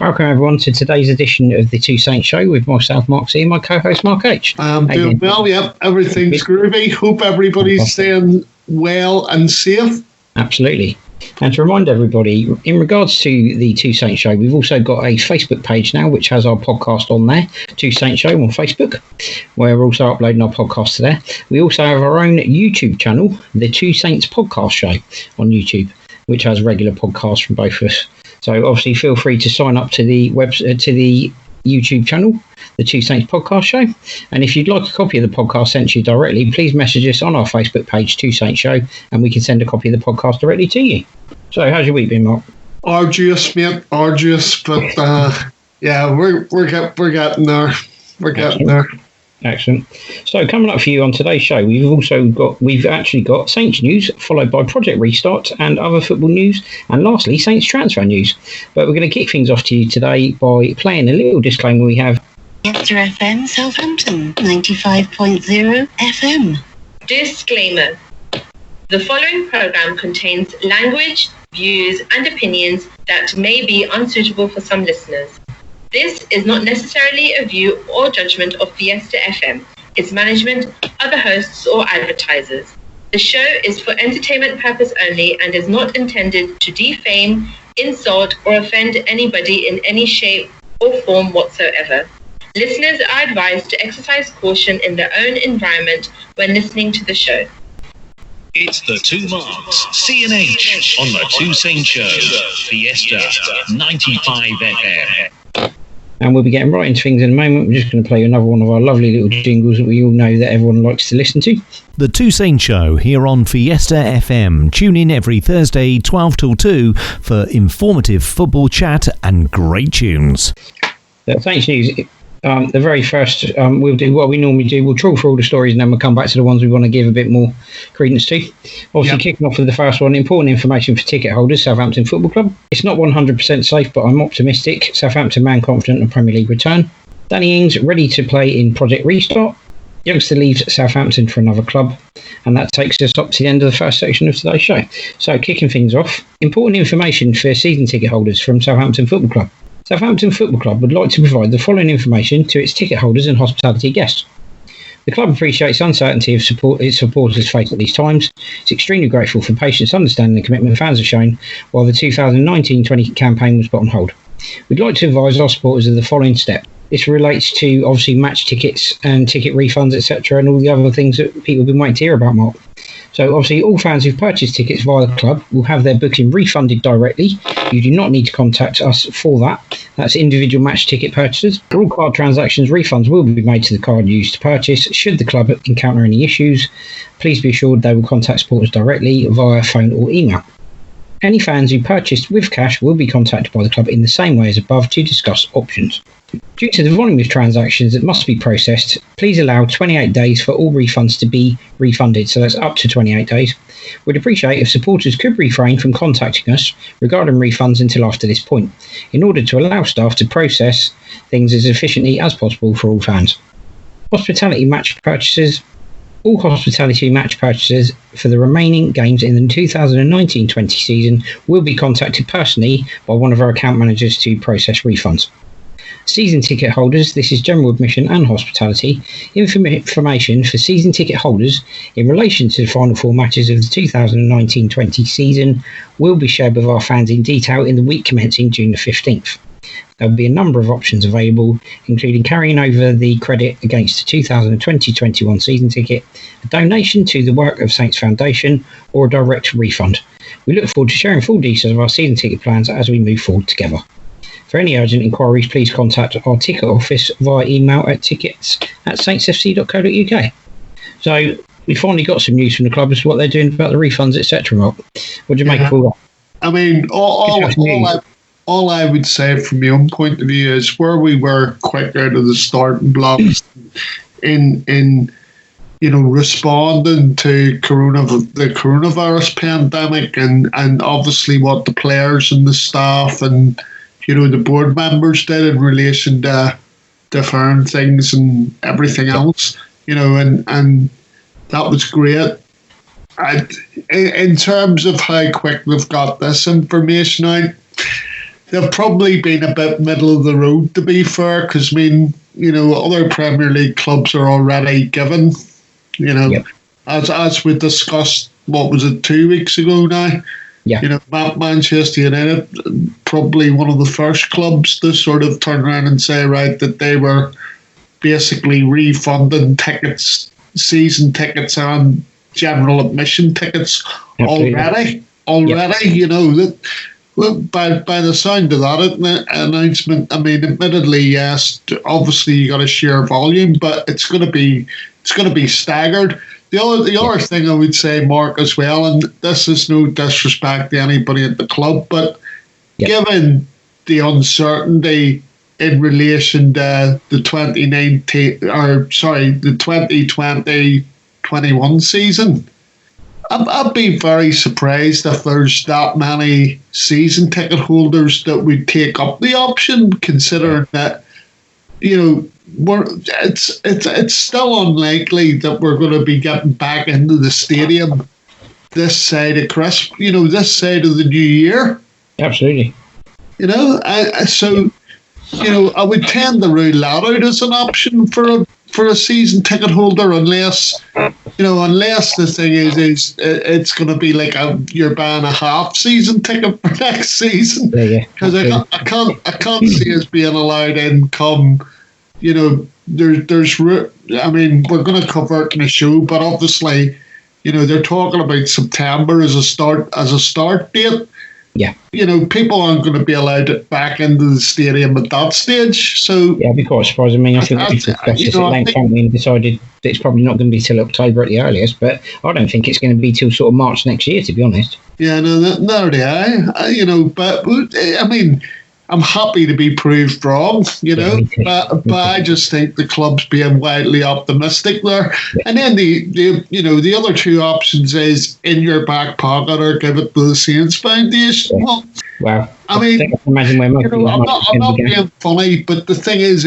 Welcome everyone to today's edition of the Two Saints Show with myself, Mark C, and my co-host Mark H. Doing well, yep. Everything's groovy. Hope everybody's staying well and safe. Absolutely. And to remind everybody, in regards to the Two Saints Show, we've also got a Facebook page now which has our podcast on there, Two Saints Show on Facebook, where we're also uploading our podcast to there. We also have our own YouTube channel, the Two Saints Podcast Show on YouTube, which has regular podcasts from both of us. So obviously feel free to sign up to the YouTube channel, the Two Saints Podcast Show. And if you'd like a copy of the podcast sent to you directly, please message us on our Facebook page, Two Saints Show, and we can send a copy of the podcast directly to you. So how's your week been, Mark? Arduous, mate. Arduous, but yeah, we're getting there. We're getting there. Excellent. So coming up for you on today's show, we've actually got Saints news, followed by Project Restart and other football news, and lastly Saints transfer news. But we're going to kick things off to you today by playing a little disclaimer we have. Fiesta FM Southampton 95.0 FM. Disclaimer. The following program contains language, views and opinions that may be unsuitable for some listeners. This is not necessarily a view or judgment of Fiesta FM, its management, other hosts or advertisers. The show is for entertainment purpose only and is not intended to defame, insult or offend anybody in any shape or form whatsoever. Listeners are advised to exercise caution in their own environment when listening to the show. It's the Two Marks, C&H, on the Two Saints Show, Fiesta 95 FM. And we'll be getting right into things in a moment. We're just going to play another one of our lovely little jingles that we all know that everyone likes to listen to. The Two Saints Show here on Fiesta FM. Tune in every Thursday, 12 till 2 for informative football chat and great tunes. Saints news. The very first, we'll do what we normally do. We'll trawl through all the stories and then we'll come back to the ones we want to give a bit more credence to. Obviously, Kicking off with the first one, important information for ticket holders, Southampton Football Club. It's not 100% safe, but I'm optimistic. Southampton man confident in Premier League return. Danny Ings ready to play in Project Restart. Youngster leaves Southampton for another club. And that takes us up to the end of the first section of today's show. So, kicking things off, important information for season ticket holders from Southampton Football Club. Southampton Football Club would like to provide the following information to its ticket holders and hospitality guests. The club appreciates uncertainty of its supporters face at these times. It's extremely grateful for patience, understanding and commitment fans have shown while the 2019-20 campaign was put on hold. We'd like to advise our supporters of the following step. This relates to obviously match tickets and ticket refunds, etc., and all the other things that people have been waiting to hear about, Mark. So obviously all fans who've purchased tickets via the club will have their booking refunded directly. You do not need to contact us for that. That's individual match ticket purchases. For all card transactions, refunds will be made to the card used to purchase. Should the club encounter any issues, please be assured they will contact supporters directly via phone or email. Any fans who purchased with cash will be contacted by the club in the same way as above to discuss options. Due to the volume of transactions that must be processed, please allow 28 days for all refunds to be refunded, so that's up to 28 days. We'd appreciate if supporters could refrain from contacting us regarding refunds until after this point, in order to allow staff to process things as efficiently as possible for all fans. Hospitality match purchases. All hospitality match purchases for the remaining games in the 2019-20 season will be contacted personally by one of our account managers to process refunds. Season ticket holders, this is general admission and hospitality. Information for season ticket holders in relation to the final four matches of the 2019-20 season will be shared with our fans in detail in the week commencing June the 15th. There will be a number of options available, including carrying over the credit against the 2020-21 season ticket, a donation to the Work of Saints Foundation, or a direct refund. We look forward to sharing full details of our season ticket plans as we move forward together. For any urgent inquiries, please contact our ticket office via email at tickets@saintsfc.co.uk. So we finally got some news from the club as to what they're doing about the refunds, etc. Mark, what do you make of all that? I mean, all I would say from my own point of view is where we were quick out of the starting blocks in responding to the coronavirus pandemic and obviously what the players and the staff and the board members did in relation to different things and everything else, and that was great. In terms of how quick they've got this information out, they've probably been a bit middle of the road, to be fair, because, I mean, you know, other Premier League clubs are already given, you know, as we discussed, what was it, 2 weeks ago now? Yeah. You know, Manchester United, probably one of the first clubs to sort of turn around and say, right, that they were basically refunding tickets, season tickets and general admission tickets already. You know, that by the sound of that announcement, I mean, admittedly, yes, obviously you got to share volume, but it's going to be staggered. The other thing I would say, Mark, as well, and this is no disrespect to anybody at the club, but given the uncertainty in relation to the 2020-21 season, I'd be very surprised if there's that many season ticket holders that would take up the option, considering that, you know, it's still unlikely that we're going to be getting back into the stadium this side of Christmas, you know, this side of the new year. Absolutely. You know, so, you know, I would tend to rule that out as an option for a season ticket holder, unless the thing is it's going to be like you're buying a half season ticket for next season, because I can't see us being allowed in come, you know, there's I mean, we're going to cover it in the show, but obviously, you know, they're talking about September as a start date. Yeah. You know, people aren't going to be allowed back into the stadium at that stage. So yeah, I'd be quite surprised. I mean, I think we've discussed this at length, haven't we, and decided that it's probably not going to be till October at the earliest, but I don't think it's going to be till sort of March next year, to be honest. Yeah, no, do I. You know, but I mean, I'm happy to be proved wrong, you know, but I just think the club's being widely optimistic there. Yeah. And then the other two options is in your back pocket or give it to the Saints Foundation. Yeah. Well, I mean, I imagine where most I'm not being funny, but the thing is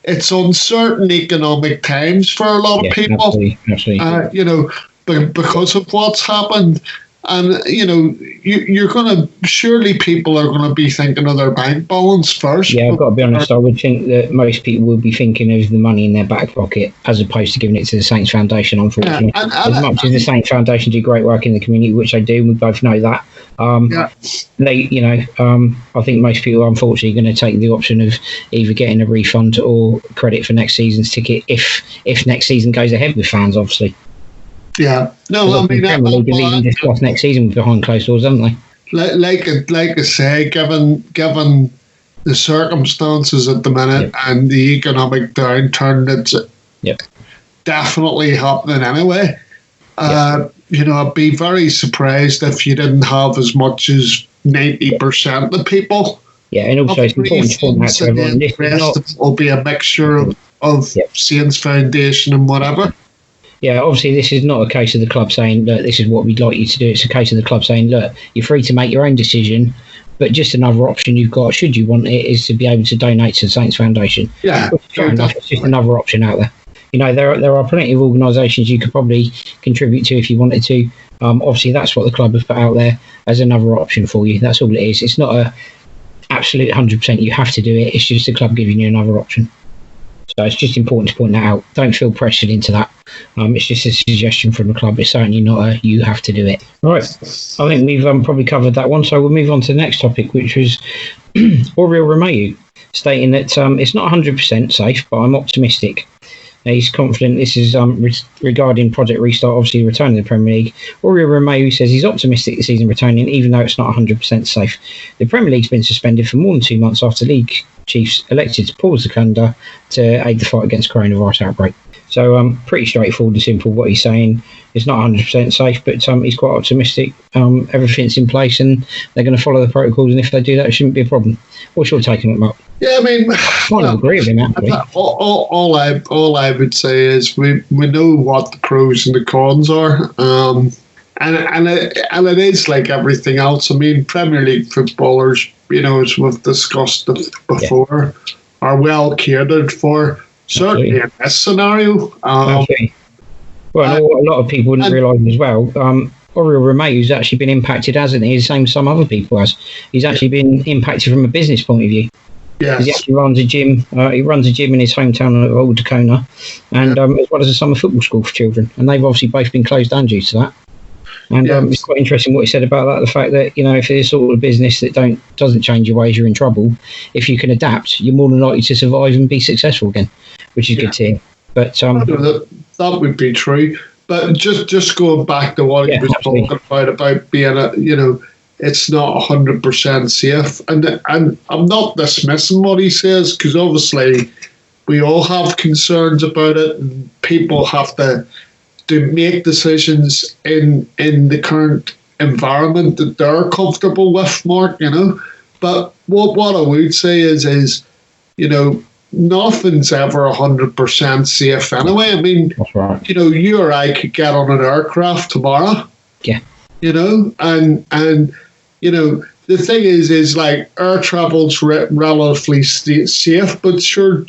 it's uncertain economic times for a lot of people. Absolutely. You know, because of what's happened. And, you know, you're going to, surely people are going to be thinking of their bank balance first. Yeah, I've got to be honest, I would think that most people will be thinking of the money in their back pocket as opposed to giving it to the Saints Foundation, unfortunately. And as much as the Saints Foundation do great work in the community, which they do, we both know that. They, you know, I think most people are unfortunately going to take the option of either getting a refund or credit for next season's ticket if next season goes ahead with fans, obviously. Yeah, no, I mean, Premier League have even discussed next season behind closed doors, haven't they? Like I say, given the circumstances at the minute and the economic downturn that's definitely happening anyway, you know, I'd be very surprised if you didn't have as much as 90% of people. Yeah, and also it's important to point out to everyone, the rest of it will be a mixture of Saints Foundation and whatever. Yeah, obviously this is not a case of the club saying, look, this is what we'd like you to do. It's a case of the club saying, look, you're free to make your own decision, but just another option you've got, should you want it, is to be able to donate to the Saints Foundation. Yeah. Fair enough. It's just another option out there. You know, there are plenty of organisations you could probably contribute to if you wanted to. Obviously, that's what the club has put out there as another option for you. That's all it is. It's not a absolute 100% you have to do it. It's just the club giving you another option. So it's just important to point that out. Don't feel pressured into that. It's just a suggestion from the club. It's certainly not a you have to do it. Right. I think we've probably covered that one. So we'll move on to the next topic, which was Oriol Romeu, stating that it's not 100% safe, but I'm optimistic. He's confident. This is regarding Project Restart, obviously returning to the Premier League. Oriol Romeu says he's optimistic the season returning, even though it's not 100% safe. The Premier League's been suspended for more than 2 months after league chiefs elected to pause the calendar to aid the fight against coronavirus outbreak. So pretty straightforward and simple what he's saying. It's not 100% safe, but he's quite optimistic. Everything's in place and they're going to follow the protocols, and if they do that, it shouldn't be a problem. What's your take on it, Mark? Yeah, I mean, I agree with him, actually. All I would say is we know what the pros and the cons are, and it is like everything else. I mean, Premier League footballers, you know, as we've discussed before, are well catered for. Certainly in this scenario. Well, a lot of people wouldn't realise as well. Oriel Romeu, who's actually been impacted, hasn't he? The same as some other people has. He's actually been impacted from a business point of view. Yeah, He actually runs a gym. He runs a gym in his hometown of Old Dakota, and as well as a summer football school for children. And they've obviously both been closed down due to that. And it's quite interesting what he said about that. The fact that, if there's sort of a business that doesn't change your ways, you're in trouble. If you can adapt, you're more than likely to survive and be successful again, which is good to hear. But that would be true. But just going back to what he was talking about being it's not 100% safe, and I'm not dismissing what he says, because obviously we all have concerns about it, and people have to make decisions in the current environment that they're comfortable with, Mark. But what I would say is nothing's ever 100% safe anyway. I mean, that's right. You or I could get on an aircraft tomorrow. Yeah. And the thing is like air travel's relatively safe, but sure,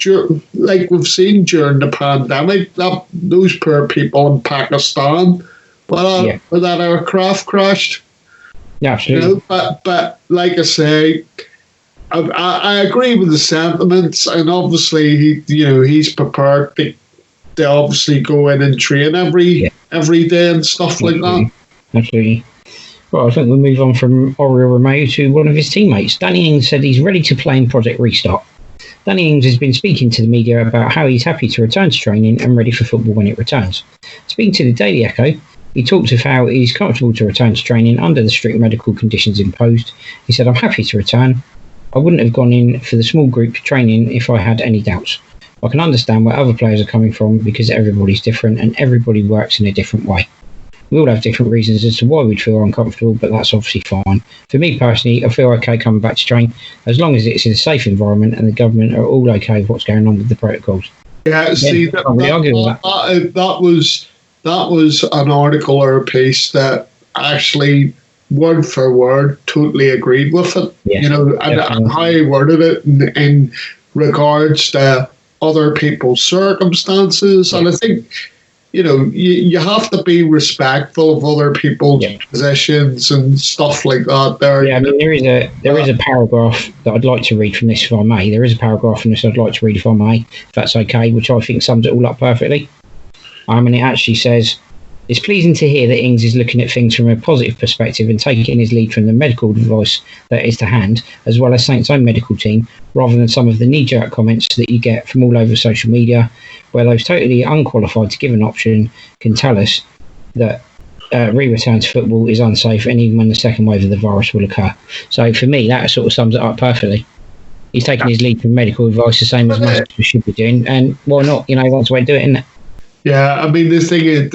like we've seen during the pandemic, those poor people in Pakistan, where that aircraft crashed. Yeah, absolutely. But like I say, I agree with the sentiments, and obviously he's prepared to obviously go in and train every day and stuff like that. Absolutely. Well, I think we'll move on from Oriel Romeu to one of his teammates. Danny Ings said he's ready to play in Project Restart. Danny Ings has been speaking to the media about how he's happy to return to training and ready for football when it returns. Speaking to the Daily Echo, he talked of how he's comfortable to return to training under the strict medical conditions imposed. He said, "I'm happy to return. I wouldn't have gone in for the small group training if I had any doubts. I can understand where other players are coming from because everybody's different and everybody works in a different way. We all have different reasons as to why we'd feel uncomfortable, but that's obviously fine. For me personally, I feel okay coming back to train as long as it's in a safe environment and the government are all okay with what's going on with the protocols." Yeah, see, that was an article or a piece that actually word for word totally agreed with it. And how he worded it in regards to other people's circumstances. And I think you have to be respectful of other people's positions and stuff like that. I mean, there is a paragraph that I'd like to read from this, if I may. There is a paragraph from this I'd like to read, if I may, if that's okay, which I think sums it all up perfectly. And it actually says, "It's pleasing to hear that Ings is looking at things from a positive perspective and taking his lead from the medical advice that is to hand, as well as Saints' own medical team, rather than some of the knee-jerk comments that you get from all over social media, where those totally unqualified to give an option can tell us that re-return to football is unsafe, and even when the second wave of the virus will occur." So for me, that sort of sums it up perfectly. He's taking his lead from medical advice, the same as most people should be doing, and why not? That's the way to do it, isn't it? Yeah, I mean, the thing is,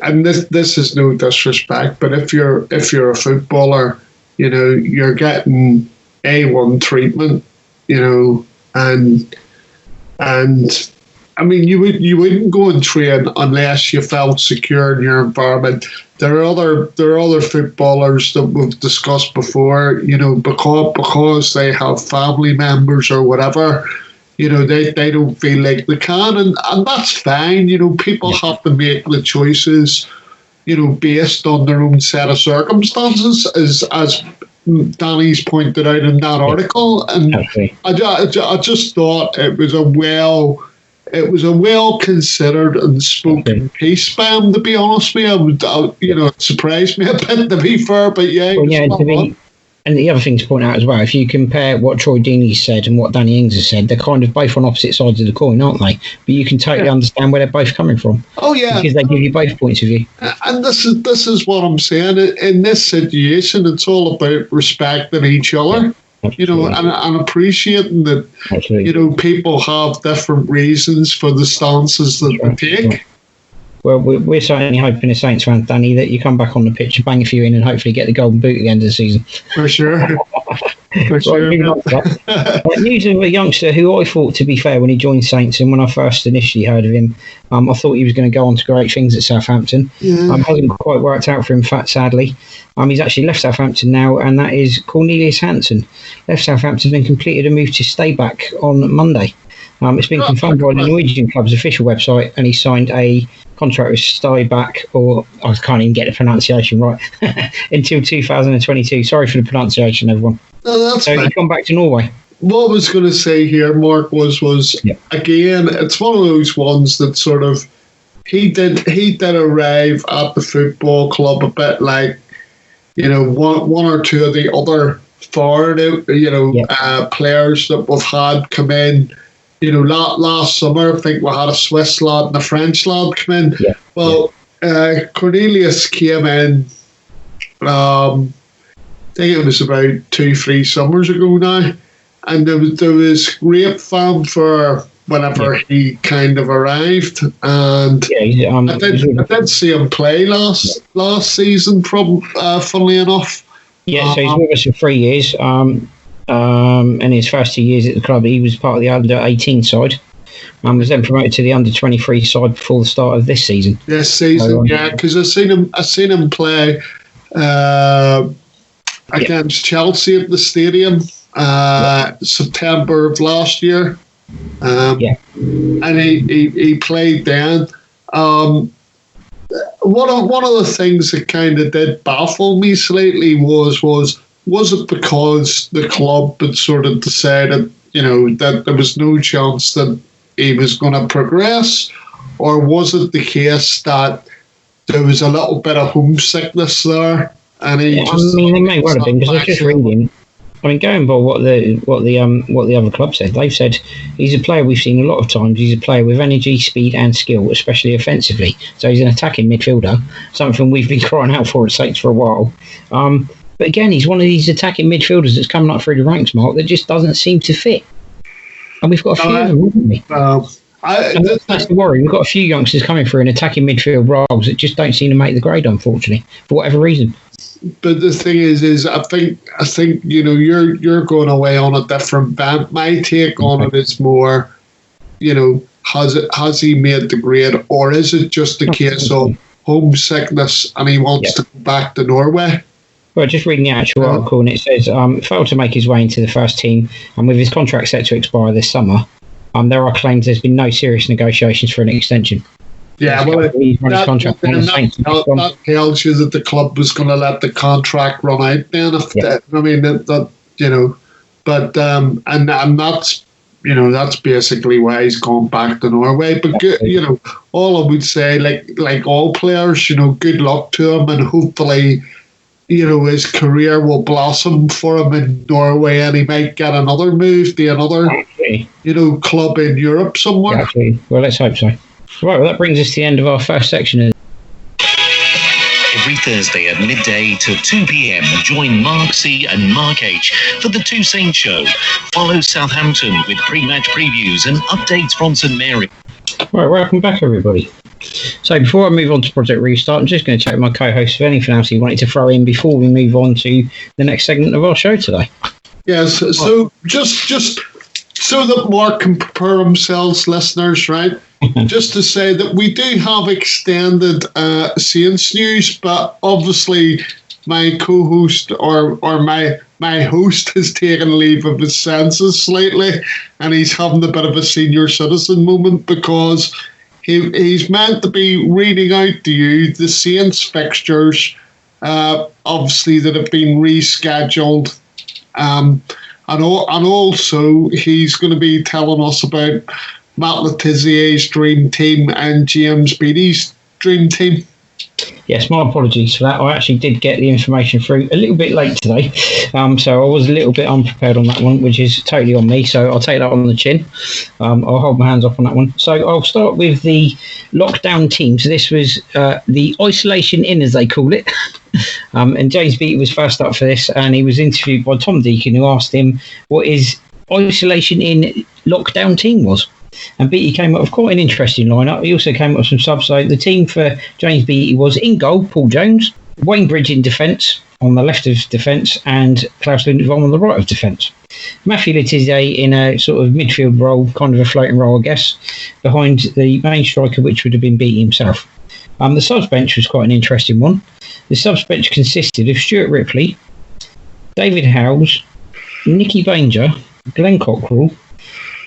and this is no disrespect, but if you're a footballer, you're getting A1 treatment, and I mean, you wouldn't go and train unless you felt secure in your environment. There are other footballers that we've discussed before, because they have family members or whatever. They don't feel like they can, and that's fine. People have to make the choices, based on their own set of circumstances, as Danny's pointed out in that article. And I just thought it was a well considered and spoken piece by him, to be honest with you. It surprised me a bit, to be fair, but and the other thing to point out as well, if you compare what Troy Deeney said and what Danny Ings has said, they're kind of both on opposite sides of the coin, aren't they? But you can totally understand where they're both coming from. Oh yeah, because they give you both points of view. And this is what I'm saying. In this situation, it's all about respecting each other. And appreciating that people have different reasons for the stances that they take. Well, we're certainly hoping, as Saints fans, Danny, that you come back on the pitch and bang a few in and hopefully get the golden boot at the end of the season. For sure. For sure. News of a youngster who I thought, to be fair, when he joined Saints and when I first initially heard of him, I thought he was going to go on to great things at Southampton. Hasn't quite worked out for him, sadly. He's actually left Southampton now, and that is Cornelius Hansen. Left Southampton and completed a move to stay back on Monday. It's been confirmed by the Norwegian club's official website, and he signed a contract with Stuyback, or I can't even get the pronunciation right, until 2022. Sorry for the pronunciation, everyone. No, that's So fine. he's gone back to Norway. What I was going to say here, Mark, was Yeah. again, it's one of those ones that sort of he did arrive at the football club a bit like, one or two of the other foreign, players that we've had come in. Last summer, I think we had a Swiss lad and a French lad come in. Yeah. Well, Cornelius came in, I think it was about 2-3 summers ago now, and there was great fanfare whenever he kind of arrived, and I did see him play last season, funnily enough. Yeah, so he's with us for 3 years. In his first 2 years at the club, he was part of the under-18 side. Was then promoted to the under-23 side before the start of this season. This season, because I seen him play against Chelsea at the stadium September of last year. And he played then. One of the things that kind of did baffle me slightly was it because the club had sort of decided, that there was no chance that he was going to progress, or was it the case that there was a little bit of homesickness there? And he they may well have been, because I was just reading. Going by what the other club said, they've said he's a player we've seen a lot of times. He's a player with energy, speed, and skill, especially offensively. So he's an attacking midfielder, something we've been crying out for at Saints for a while. But again, he's one of these attacking midfielders that's coming up through the ranks, Mark, that just doesn't seem to fit. And we've got a few of them, haven't we? That's the worry. We've got a few youngsters coming through in attacking midfield roles that just don't seem to make the grade, unfortunately, for whatever reason. But the thing is I think you're going away on a different bent. My take on it is more, has he made the grade, or is it just a case of homesickness and he wants to go back to Norway? Well, just reading the actual article, and it says failed to make his way into the first team, and with his contract set to expire this summer, there are claims there's been no serious negotiations for an extension. Yeah, well, that tells you that the club was going to let the contract run out. Then, but and that's basically why he's gone back to Norway. But all I would say, like all players, good luck to him, and hopefully, his career will blossom for him in Norway, and he might get another move to another, club in Europe somewhere. Exactly. Well, let's hope so. Right, well, that brings us to the end of our first section. Every Thursday at midday to 2 p.m, join Mark C and Mark H for the Two Saints Show. Follow Southampton with pre-match previews and updates from St Mary. Right, welcome back, everybody. So before I move on to Project Restart, I'm just going to check my co-host for anything else he wanted to throw in before we move on to the next segment of our show today. Yes, so just so that Mark can prepare himself, listeners, right? Just to say that we do have extended Saints news, but obviously my co-host or my host has taken leave of his senses slightly, and he's having a bit of a senior citizen moment because he's meant to be reading out to you the Saints fixtures, obviously that have been rescheduled, and also he's going to be telling us about Matt Letizier's dream team and James Beattie's dream team. Yes, my apologies for that. I actually did get the information through a little bit late today, so I was a little bit unprepared on that one, which is totally on me, so I'll take that on the chin. I'll hold my hands up on that one. So I'll start with the lockdown team. So this was the isolation in, as they call it. And James Beattie was first up for this, and he was interviewed by Tom Deacon, who asked him what his isolation in lockdown team was. And Beattie came up with quite an interesting lineup. He also came up with some subs. So the team for James Beattie was in goal, Paul Jones, Wayne Bridge in defence, on the left of defence, and Klaus Lundvall on the right of defence. Matthew Letizia in a sort of midfield role, kind of a floating role, I guess, behind the main striker, which would have been Beattie himself. The subs bench was quite an interesting one. The subs bench consisted of Stuart Ripley, David Howells, Nicky Banger, Glenn Cockrell,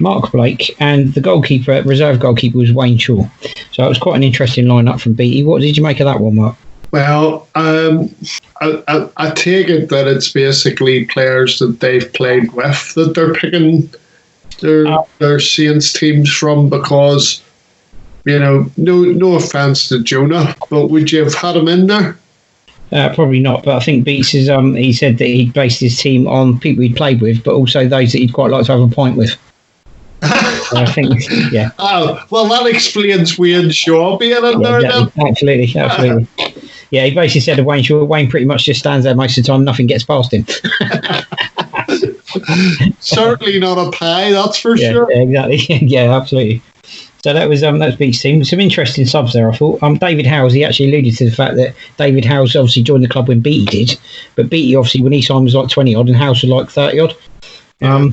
Mark Blake, and the goalkeeper, reserve goalkeeper, was Wayne Shaw. So it was quite an interesting lineup from Beattie. What did you make of that one, Mark? Well, I take it that it's basically players that they've played with that they're picking their Saints teams from, because, you know, no offence to Jonah, but would you have had him in there? Probably not, but I think Beats is. He said that he based his team on people he'd played with, but also those that he'd quite like to have a point with. I think, yeah. Oh, well, that explains Wayne Shaw being in there. Exactly. Absolutely. Yeah, he basically said of Wayne Shaw, Wayne pretty much just stands there most of the time, nothing gets past him. Certainly not a pie, that's for sure. Yeah, exactly. Yeah, absolutely. So that was Beats' team. Some interesting subs there, I thought. David Howes, he actually alluded to the fact that David Howes obviously joined the club when Beattie did, but Beattie obviously when he signed was like 20 odd and Howes was like 30 odd. Yeah.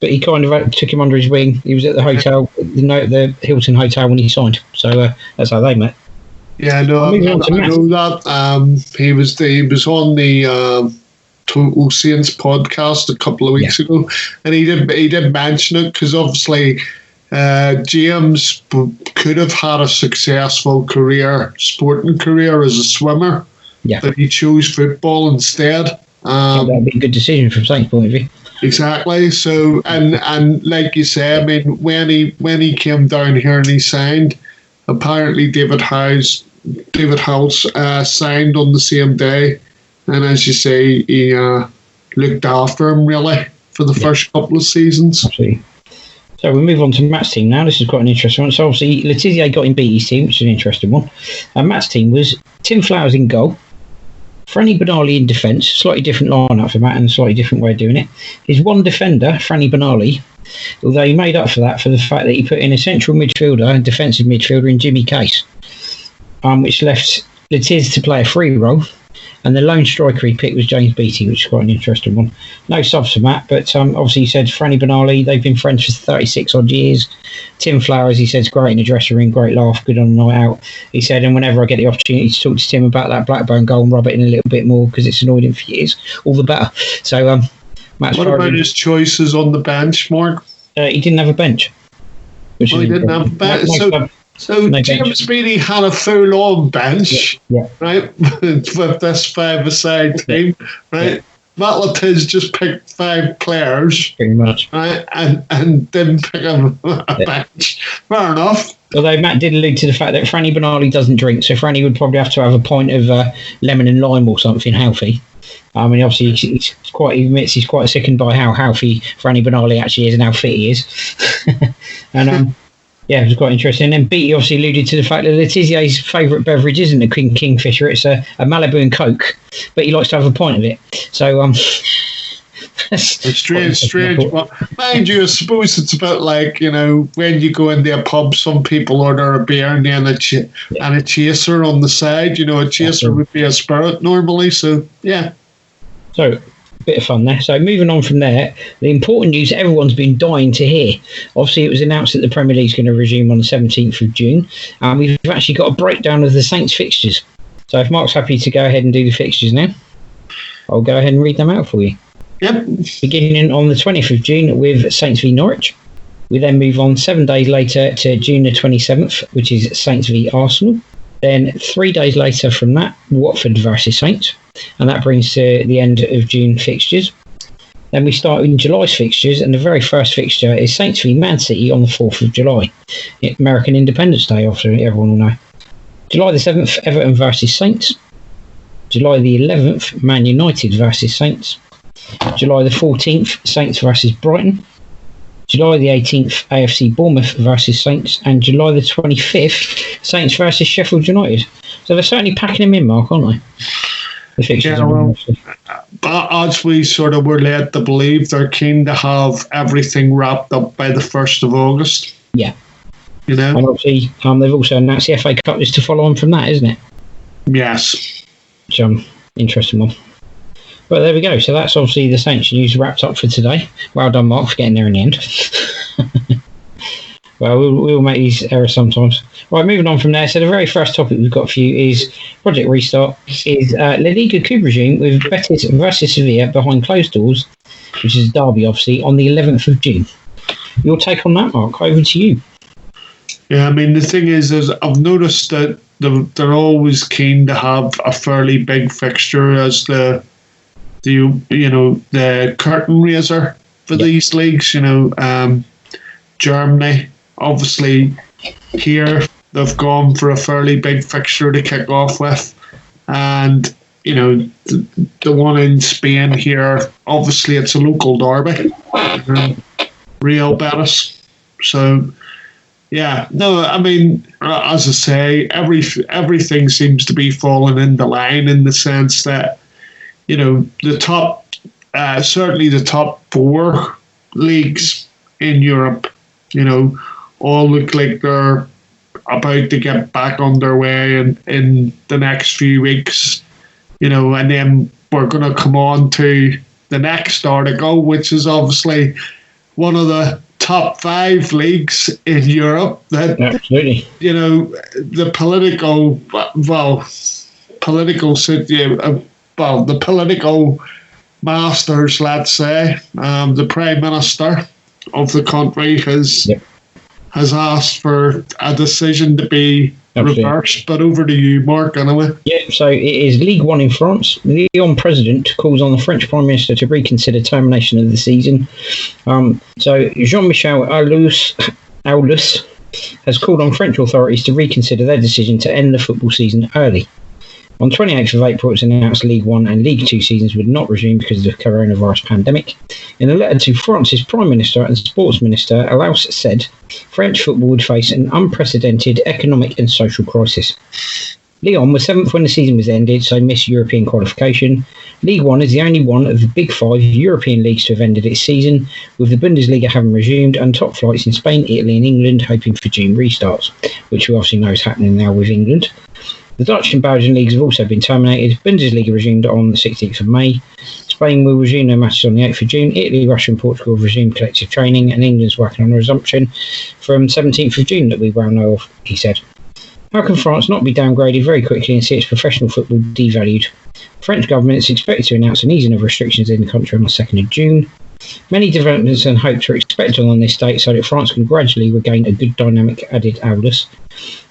But he kind of took him under his wing. He was at the hotel, the Hilton Hotel when he signed. So that's how they met. Yeah, no, I know that. He was on the Total Saints podcast a couple of weeks ago, and he did mention it, because obviously James could have had a successful sporting career as a swimmer, but he chose football instead. That would be a good decision from Saints' point of view. Exactly. So, and like you say, I mean, when he came down here and he signed, apparently David Howes signed on the same day, and as you say, he looked after him really for the first couple of seasons. Absolutely. So we move on to Matt's team now. This is quite an interesting one. So obviously Letizia got in Beattie's team, which is an interesting one. And Matt's team was Tim Flowers in goal, Franny Benali in defence, slightly different lineup for Matt and a slightly different way of doing it. His one defender, Franny Benali, although he made up for that for the fact that he put in a central midfielder and defensive midfielder in Jimmy Case, which left Letiz to play a free role. And the lone striker he picked was James Beattie, which is quite an interesting one. No subs for Matt, but obviously he said Franny Benali, they've been friends for 36 odd years. Tim Flowers, he says, great in the dressing room, great laugh, good on a night out. He said, and whenever I get the opportunity to talk to Tim about that Blackburn goal and rub it in a little bit more because it's annoyed him for years, all the better. So, Matt's what about his choices on the bench, Mark? He didn't have a bench. He didn't have a bench. So James Beattie had a full-on bench, right, with this five-a-side team, right? Matt Letiz just picked 5 players, pretty much, right, and didn't pick a bench. Fair enough. Although Matt did allude to the fact that Franny Benali doesn't drink, so Franny would probably have to have a pint of lemon and lime or something healthy. I mean, obviously, he admits he's quite sickened by how healthy Franny Benali actually is and how fit he is. And yeah, it was quite interesting. And Beattie obviously alluded to the fact that Letizier's favourite beverage isn't a Kingfisher, it's a Malibu and Coke, but he likes to have a pint of it. So, it's strange. But mind you, I suppose it's a bit like, you know, when you go into a pub, some people order a beer and then and a chaser on the side. You know, a chaser would be a spirit normally. So, yeah. So, bit of fun there. So moving on from there, the important news everyone's been dying to hear. Obviously, it was announced that the Premier League's going to resume on the 17th of June. And we've actually got a breakdown of the Saints fixtures. So if Mark's happy to go ahead and do the fixtures now, I'll go ahead and read them out for you. Yep. Beginning on the 20th of June with Saints v Norwich. We then move on 7 days later to June the 27th, which is Saints v Arsenal. Then 3 days later from that, Watford versus Saints. And that brings to the end of June fixtures. Then we start in July's fixtures, and the very first fixture is Saints v Man City on the 4th of July. American Independence Day, obviously, everyone will know. July the 7th, Everton versus Saints. July the 11th, Man United versus Saints. July the 14th, Saints versus Brighton. July the 18th, AFC Bournemouth versus Saints. And July the 25th, Saints versus Sheffield United. So they're certainly packing them in, Mark, aren't they? The fixtures but as we sort of were led to believe, they're keen to have everything wrapped up by the 1st of August. Yeah. You know? And obviously, they've also announced the FA Cup is to follow on from that, isn't it? Yes. Which, interesting one. But there we go. So that's obviously the Saints news wrapped up for today. Well done, Mark, for getting there in the end. Well, we'll make these errors sometimes. Right, moving on from there. So the very first topic we've got for you is Project Restart. Is La Liga Cup regime with Betis versus Sevilla behind closed doors, which is a derby, obviously, on the 11th of June. Your take on that, Mark? Over to you. Yeah, I mean, the thing is I've noticed that they're always keen to have a fairly big fixture as the curtain raiser for these leagues. Germany, obviously, here they've gone for a fairly big fixture to kick off with, and the one in Spain here, obviously it's a local derby, Real Betis. So yeah, no, I mean, as I say, everything seems to be falling into line in the sense that the top, certainly the top 4 leagues in Europe, all look like they're about to get back underway in the next few weeks, and then we're going to come on to the next article, which is obviously one of the top 5 leagues in Europe that, absolutely, the political masters, let's say, the Prime Minister of the country has asked for a decision to be reversed. But over to you, Mark, anyway. Yeah, so it is League One in France. The Lyon president calls on the French Prime Minister to reconsider termination of the season. So Jean-Michel Aulas has called on French authorities to reconsider their decision to end the football season early. On 28th of April, it's announced League One and League Two seasons would not resume because of the coronavirus pandemic. In a letter to France's Prime Minister and Sports Minister, Aulas said French football would face an unprecedented economic and social crisis. Lyon was 7th when the season was ended, so missed European qualification. League One is the only one of the big 5 European leagues to have ended its season, with the Bundesliga having resumed and top flights in Spain, Italy and England hoping for June restarts, which we obviously know is happening now with England. The Dutch and Belgian leagues have also been terminated. Bundesliga resumed on the 16th of May. Spain will resume their matches on the 8th of June. Italy, Russia and Portugal have resumed collective training, and England's working on a resumption from 17th of June that we well know of, he said. How can France not be downgraded very quickly and see its professional football devalued? The French government is expected to announce an easing of restrictions in the country on the 2nd of June. Many developments and hopes are expected on this date so that France can gradually regain a good dynamic, added Aulas.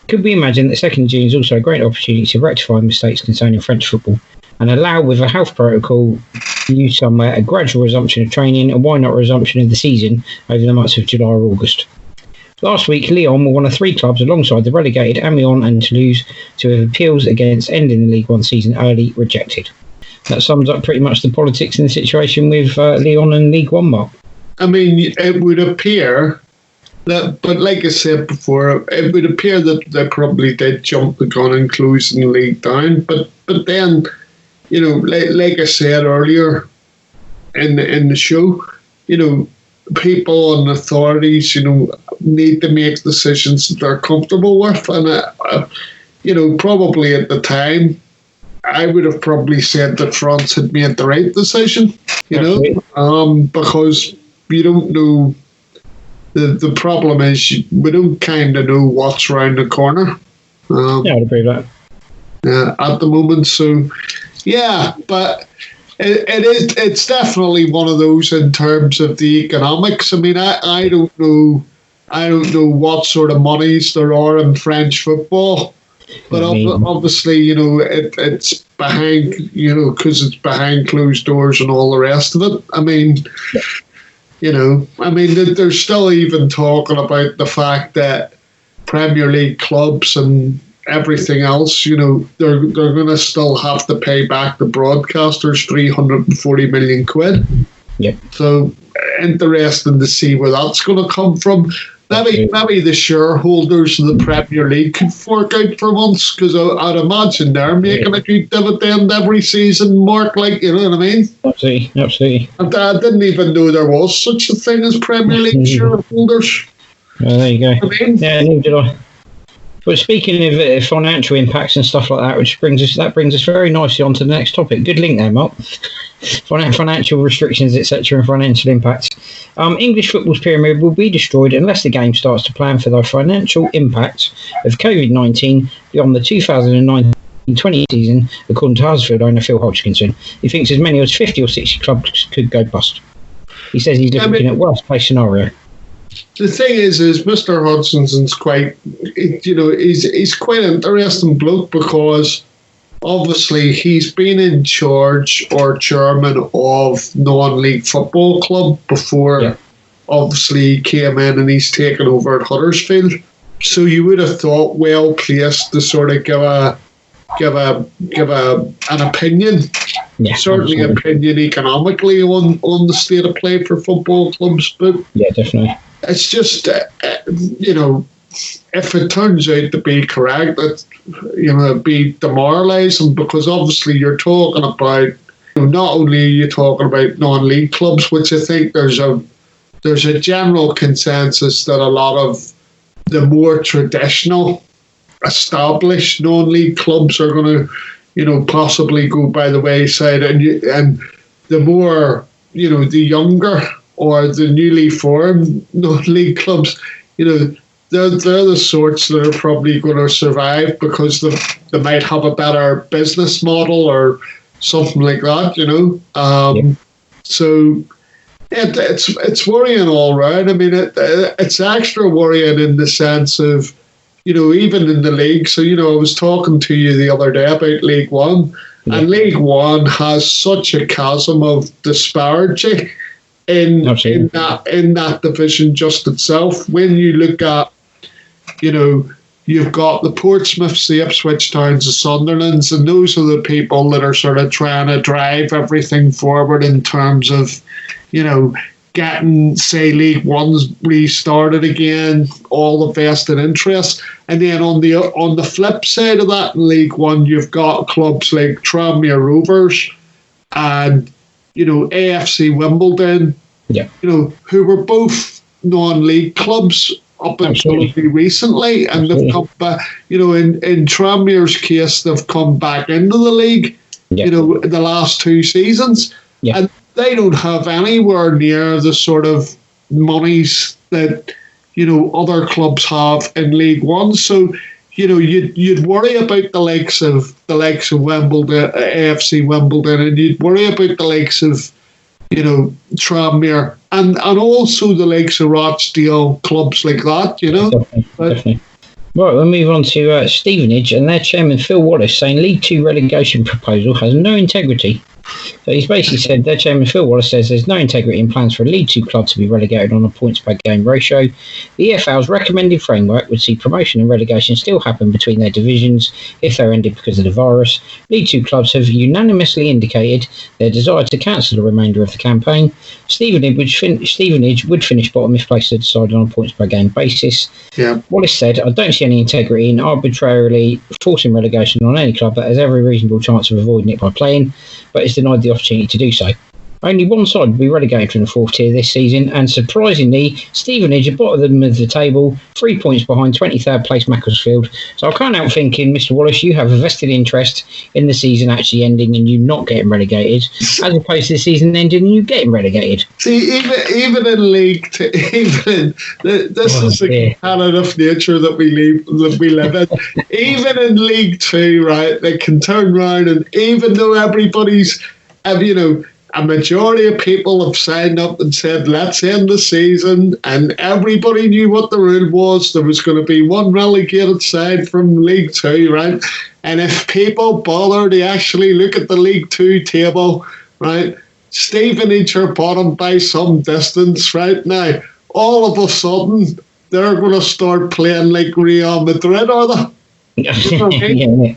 Could we imagine that 2nd of June is also a great opportunity to rectify mistakes concerning French football and allow, with a health protocol used somewhere, a gradual resumption of training, and why not a resumption of the season over the months of July or August? Last week, Lyon were one of 3 clubs alongside the relegated Amiens and Toulouse to have appeals against ending the League One season early rejected. That sums up pretty much the politics in the situation with Lyon and League One, Mark. I mean, it would appear that, but like I said before, it would appear that they probably did jump the gun and closing the league down. But then, like I said earlier in the show, people and authorities, need to make decisions that they're comfortable with. And, probably at the time, I would have probably said that France had made the right decision, because you don't know. The problem is we don't kind of know what's around the corner. Yeah, I'd agree with that. At the moment, so yeah, but it's definitely one of those in terms of the economics. I mean, I don't know what sort of monies there are in French football, but obviously, it's behind, because it's behind closed doors and all the rest of it. I mean. They're still even talking about the fact that Premier League clubs and everything else, they're going to still have to pay back the broadcasters 340 million quid. Yep. So interesting to see where that's going to come from. Maybe the shareholders of the Premier League could fork out for once, because I'd imagine they're making a good dividend every season, Mark, you know what I mean? Absolutely. And I didn't even know there was such a thing as Premier League shareholders. There you go. Yeah, neither did I. But speaking of financial impacts and stuff like that, which brings us very nicely on to the next topic. Good link there, Mark. Financial restrictions, etc., and financial impacts. English football's pyramid will be destroyed unless the game starts to plan for the financial impacts of COVID-19 beyond the 2019-20 season, according to Huddersfield owner Phil Hodgkinson. He thinks as many as 50 or 60 clubs could go bust. He says he's looking at worst case scenario. the thing is Mr. Hudson's quite, he's quite an interesting bloke, because obviously he's been in charge or chairman of non-league football club before. Obviously he came in and he's taken over at Huddersfield. So you would have thought well placed to sort of give an opinion, certainly opinion economically on the state of play for football clubs. But definitely, it's just if it turns out to be correct, that it'd be demoralising, because obviously you're talking about, not only are you talking about non-league clubs, which I think there's a general consensus that a lot of the more traditional, established non-league clubs are going to, possibly go by the wayside, and the more, the younger or the newly formed non-league clubs, they're the sorts that are probably going to survive, because they might have a better business model or something like that, So it's worrying all round. I mean, it's extra worrying in the sense of, even in the league. So, I was talking to you the other day about League One, and League One has such a chasm of disparity in that division just itself. When you look at, you've got the Portsmouths, the Ipswich Towns, the Sunderlands, and those are the people that are sort of trying to drive everything forward in terms of, getting, say, League One's restarted again, all the vested interest. And then on the flip side of that, in League One, you've got clubs like Tranmere Rovers and, AFC Wimbledon, who were both non-league clubs up until recently, and they've come back. In Tranmere's case, they've come back into the league. The last 2 seasons, and they don't have anywhere near the sort of monies that other clubs have in League One. So you'd worry about the likes of Wimbledon, AFC Wimbledon, and you'd worry about the likes of Tranmere, and also the likes of Rochdale, clubs like that, Definitely. Right, we'll move on to Stevenage, and their chairman Phil Wallace saying League Two relegation proposal has no integrity. So he's basically said, their chairman Phil Wallace says there's no integrity in plans for a League Two club to be relegated on a points per game ratio. The EFL's recommended framework would see promotion and relegation still happen between their divisions if they're ended because of the virus. League Two clubs have unanimously indicated their desire to cancel the remainder of the campaign. Stevenage would finish bottom if placed are decided on a points per game basis. Wallace said, I don't see any integrity in arbitrarily forcing relegation on any club that has every reasonable chance of avoiding it by playing, but is denied the opportunity to do so. Only one side will be relegated from the 4th tier this season, and surprisingly, Stevenage are bottom of the table, 3 points behind 23rd place Macclesfield. So I can't help thinking, Mr. Wallace, you have a vested interest in the season actually ending and you not getting relegated, as opposed to the season ending and you getting relegated. See, even in League Two, this is the competitive nature that we live in. Even in League Two, right, they can turn around, and even though everybody's, a majority of people have signed up and said, let's end the season, and everybody knew what the rule was. There was going to be one relegated side from League Two, right? And if people bother to actually look at the League Two table, right, Stevenage are bottom by some distance right now. All of a sudden, they're going to start playing like Real Madrid, are they? I mean,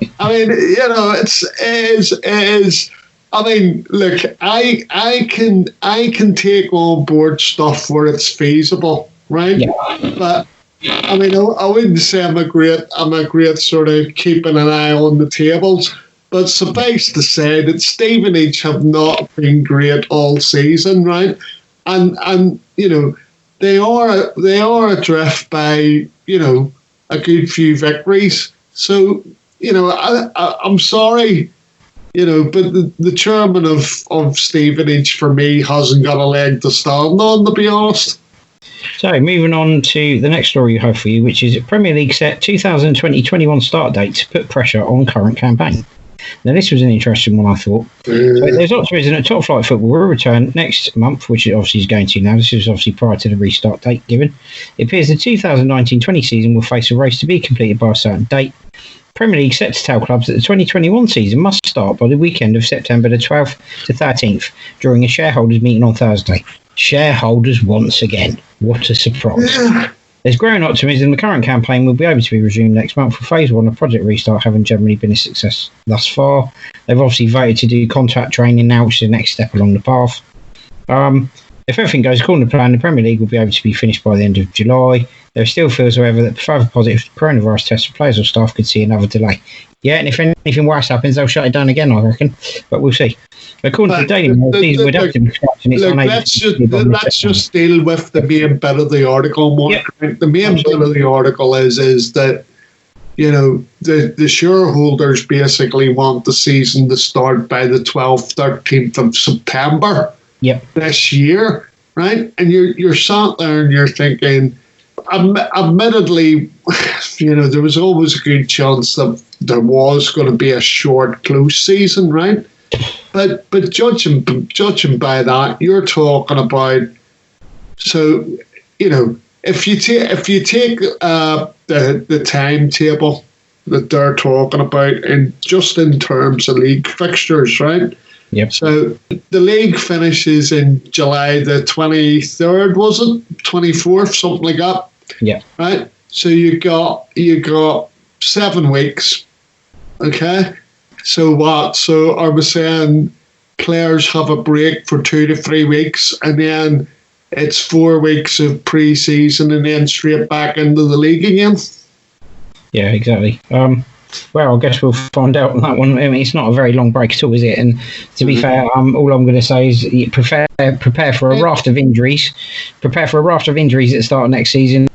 I mean, look, I can take on board stuff where it's feasible, right? Yeah. But I mean, I wouldn't say I'm a great sort of keeping an eye on the tables. But suffice to say that Stevenage have not been great all season, right? And they are adrift by a good few victories. So I'm sorry. But the chairman of Stevenage, for me, hasn't got a leg to stand on, to be honest. So, moving on to the next story you have for you, which is Premier League set 2020-21 start date to put pressure on current campaign. Now, this was an interesting one, I thought. So there's optimism that top flight football will return next month, which it obviously is going to now. This is obviously prior to the restart date given. It appears the 2019-20 season will face a race to be completed by a certain date. Premier League set to tell clubs that the 2021 season must start by the weekend of September the 12th to 13th during a shareholders meeting on Thursday. Shareholders once again. What a surprise. There's growing optimism the current campaign will be able to be resumed next month, with phase 1 of Project Restart having generally been a success thus far. They've obviously voted to do contact training now, which is the next step along the path. If everything goes according to plan, the Premier League will be able to be finished by the end of July. There still feels, however, that further positive coronavirus tests for players or staff could see another delay. Yeah, and if anything worse happens, they'll shut it down again, I reckon. But we'll see. According to the Daily Mail, these would have to be scrapped, and it's unable let's just deal with the main bit of the article, Mark. Yep. The main bit of the article is that, you know, the shareholders basically want the season to start by the 12th, 13th of September this year, right? And you're sat there and you're thinking, admittedly, you know, there was always a good chance that there was going to be a short, close season, right? But judging by that, you're talking about, so, you know, if you take the timetable that they're talking about, and just in terms of league fixtures, right? Yep. So the league finishes in July the 23rd, was it? 24th, something like that. Yeah. Right. So you got 7 weeks. Okay. So what? So I was saying players have a break for 2 to 3 weeks, and then it's 4 weeks of pre-season, and then straight back into the league again. Yeah, exactly. Well, I guess we'll find out on that one. I mean, it's not a very long break at all, is it? And to be fair, all I'm going to say is prepare for a raft of injuries. Prepare for a raft of injuries at the start of next season.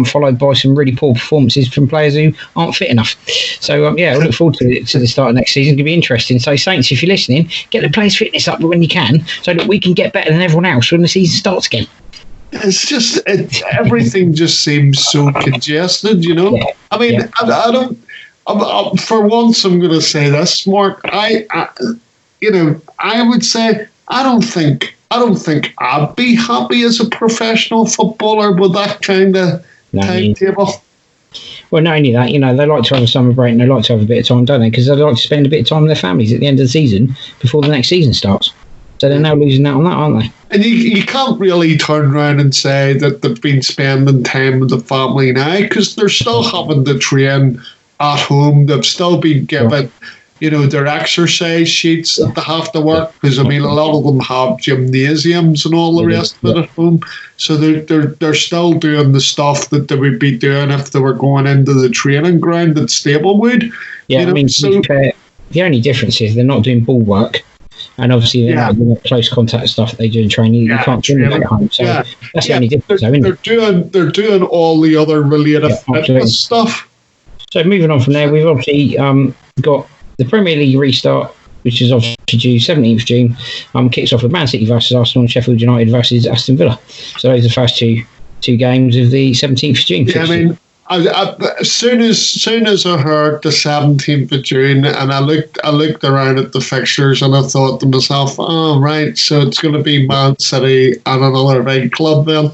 Followed by some really poor performances from players who aren't fit enough. So, I look forward to the start of next season. It's going to be interesting. So, Saints, if you're listening, get the players' fitness up when you can so that we can get better than everyone else when the season starts again. It's just, everything just seems so congested, you know? Yeah. I mean, I don't... for once, I'm going to say this, Mark. I would say I don't think I'd be happy as a professional footballer with that kind of timetable. Well, not only that, you know, they like to have a summer break and they like to have a bit of time, don't they? Because they like to spend a bit of time with their families at the end of the season before the next season starts. So they're now losing out on that, aren't they? And you can't really turn around and say that they've been spending time with the family now, because they're still having to train at home. They've still been given, you know, their exercise sheets that they have to work, because I mean a lot of them have gymnasiums and all the rest of it at home. So they're still doing the stuff that they would be doing if they were going into the training ground at Staplewood. Yeah, you know? I mean, the only difference is they're not doing ball work. And obviously, they're not doing close contact stuff that they do in training. You can't train them at home. So that's the only difference, isn't it? They're doing all the other related fitness stuff. So moving on from there, we've obviously got the Premier League restart, which is obviously due 17th June. Kicks off with Man City versus Arsenal and Sheffield United versus Aston Villa. So those are the first two games of the 17th June. Yeah, I mean, as soon as I heard the 17th of June, and I looked around at the fixtures, and I thought to myself, oh right, so it's going to be Man City and another big club then,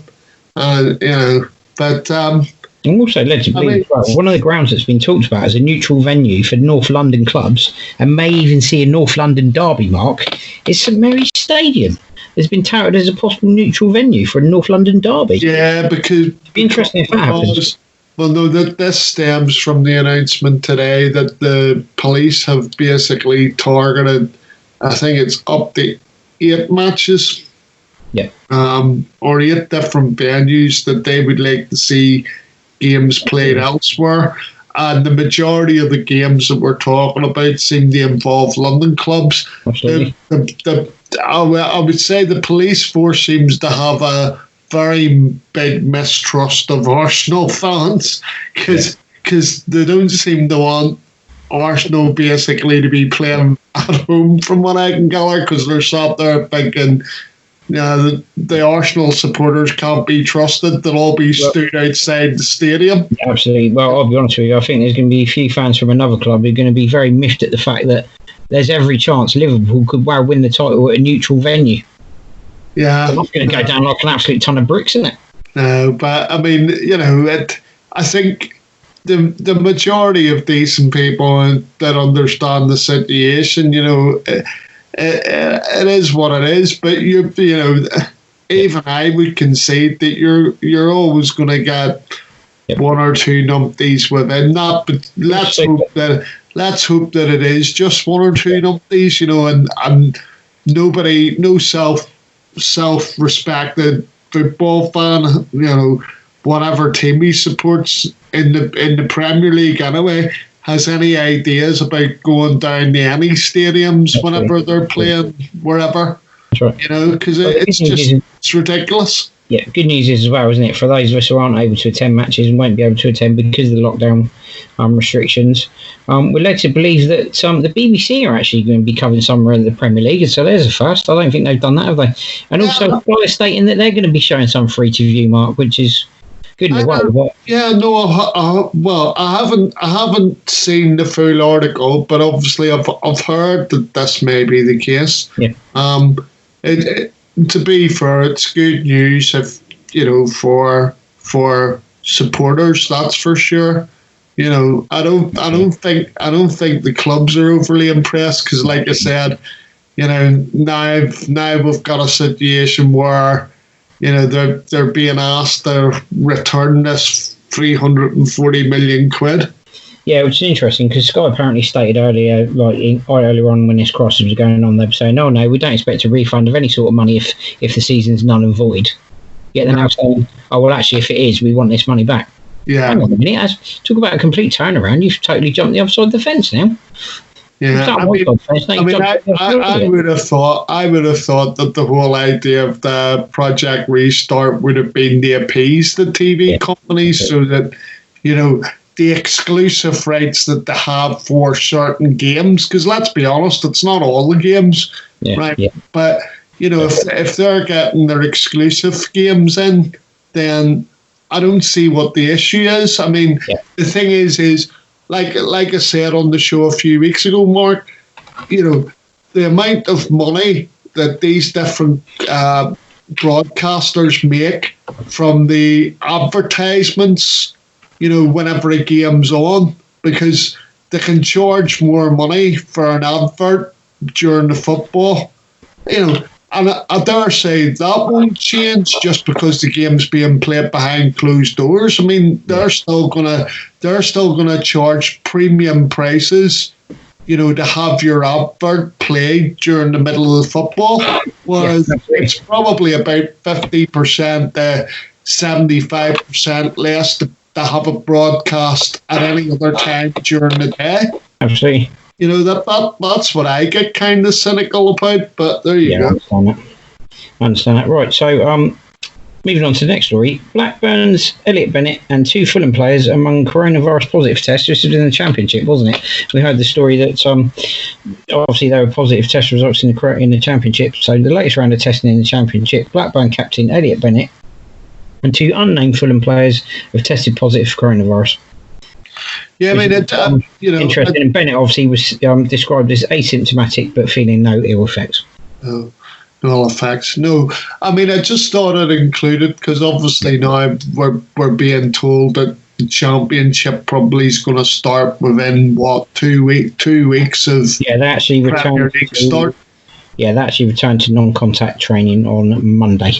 you know. But and also, allegedly, one of the grounds that's been talked about as a neutral venue for North London clubs, and may even see a North London derby, Mark, is St Mary's Stadium. It's been touted as a possible neutral venue for a North London derby. Yeah, because it'd be interesting if that happens. Well, no, this stems from the announcement today that the police have basically targeted, I think it's up to 8 matches. Yeah. Or 8 different venues that they would like to see games played elsewhere. And the majority of the games that we're talking about seem to involve London clubs. Absolutely. I would say the police force seems to have a very big mistrust of Arsenal fans, because they don't seem to want Arsenal basically to be playing at home, from what I can gather, because they're sat there thinking, the Arsenal supporters can't be trusted. They'll all be stood outside the stadium. Absolutely. Well, I'll be honest with you. I think there's going to be a few fans from another club who are going to be very miffed at the fact that there's every chance Liverpool could well win the title at a neutral venue. Yeah. It's going to go down like an absolute ton of bricks, isn't it? No, but I mean, I think the majority of decent people that understand the situation, it is what it is. But even I would concede that you're always going to get one or two numpties within that. But let's hope that it is just one or two numpties, and nobody, no self-respected football fan, whatever team he supports in the Premier League anyway, has any ideas about going down to any stadiums whenever they're playing wherever. That's right. Because it's ridiculous. Yeah, good news is as well, isn't it, for those of us who aren't able to attend matches and won't be able to attend because of the lockdown restrictions, we're led to believe that the BBC are actually going to be covering somewhere in the Premier League, and so there's a first. I don't think they've done that, have they? And also, Fly stating that they're going to be showing some free to view, Mark, which is good in a way. I haven't seen the full article, but obviously I've heard that this may be the case. Yeah. To be fair, it's good news if for supporters, that's for sure. I don't think the clubs are overly impressed because, like I said, now we've got a situation where they're being asked to return this 340 million quid. Yeah, which is interesting because Sky apparently stated earlier on when this crisis was going on, they were saying, no, we don't expect a refund of any sort of money if the season's null and void. Yet they're now saying, oh, well, actually, if it is, we want this money back. Yeah. Hang on a minute, talk about a complete turnaround. You've totally jumped the other side of the fence now. Yeah, I would have thought that the whole idea of the Project Restart would have been to appease the TV companies so that, the exclusive rights that they have for certain games, because let's be honest, it's not all the games, right? Yeah. But if they're getting their exclusive games in, then I don't see what the issue is. I mean, the thing is like I said on the show a few weeks ago, Mark, the amount of money that these different broadcasters make from the advertisements, whenever a game's on, because they can charge more money for an advert during the football, and I dare say that won't change just because the game's being played behind closed doors. I mean, they're still gonna charge premium prices, to have your advert played during the middle of the football. Whereas it's probably about 50% to 75% less to have a broadcast at any other time during the day. Absolutely. That's what I get kind of cynical about, but there you go. I understand that. Right, so moving on to the next story. Blackburn's Elliot Bennett and two Fulham players among coronavirus positive tests. This was in the Championship, wasn't it? We heard the story that obviously there were positive test results in the Championship. So the latest round of testing in the Championship, Blackburn captain Elliot Bennett and two unnamed Fulham players have tested positive for coronavirus. Yeah, I mean, interesting. And Bennett obviously was described as asymptomatic but feeling no ill effects. No ill effects. No, I mean, I just thought I'd include it because obviously now we're being told that the Championship probably is going to start within 2 weeks of they actually returned start. Yeah, they actually returned to non-contact training on Monday.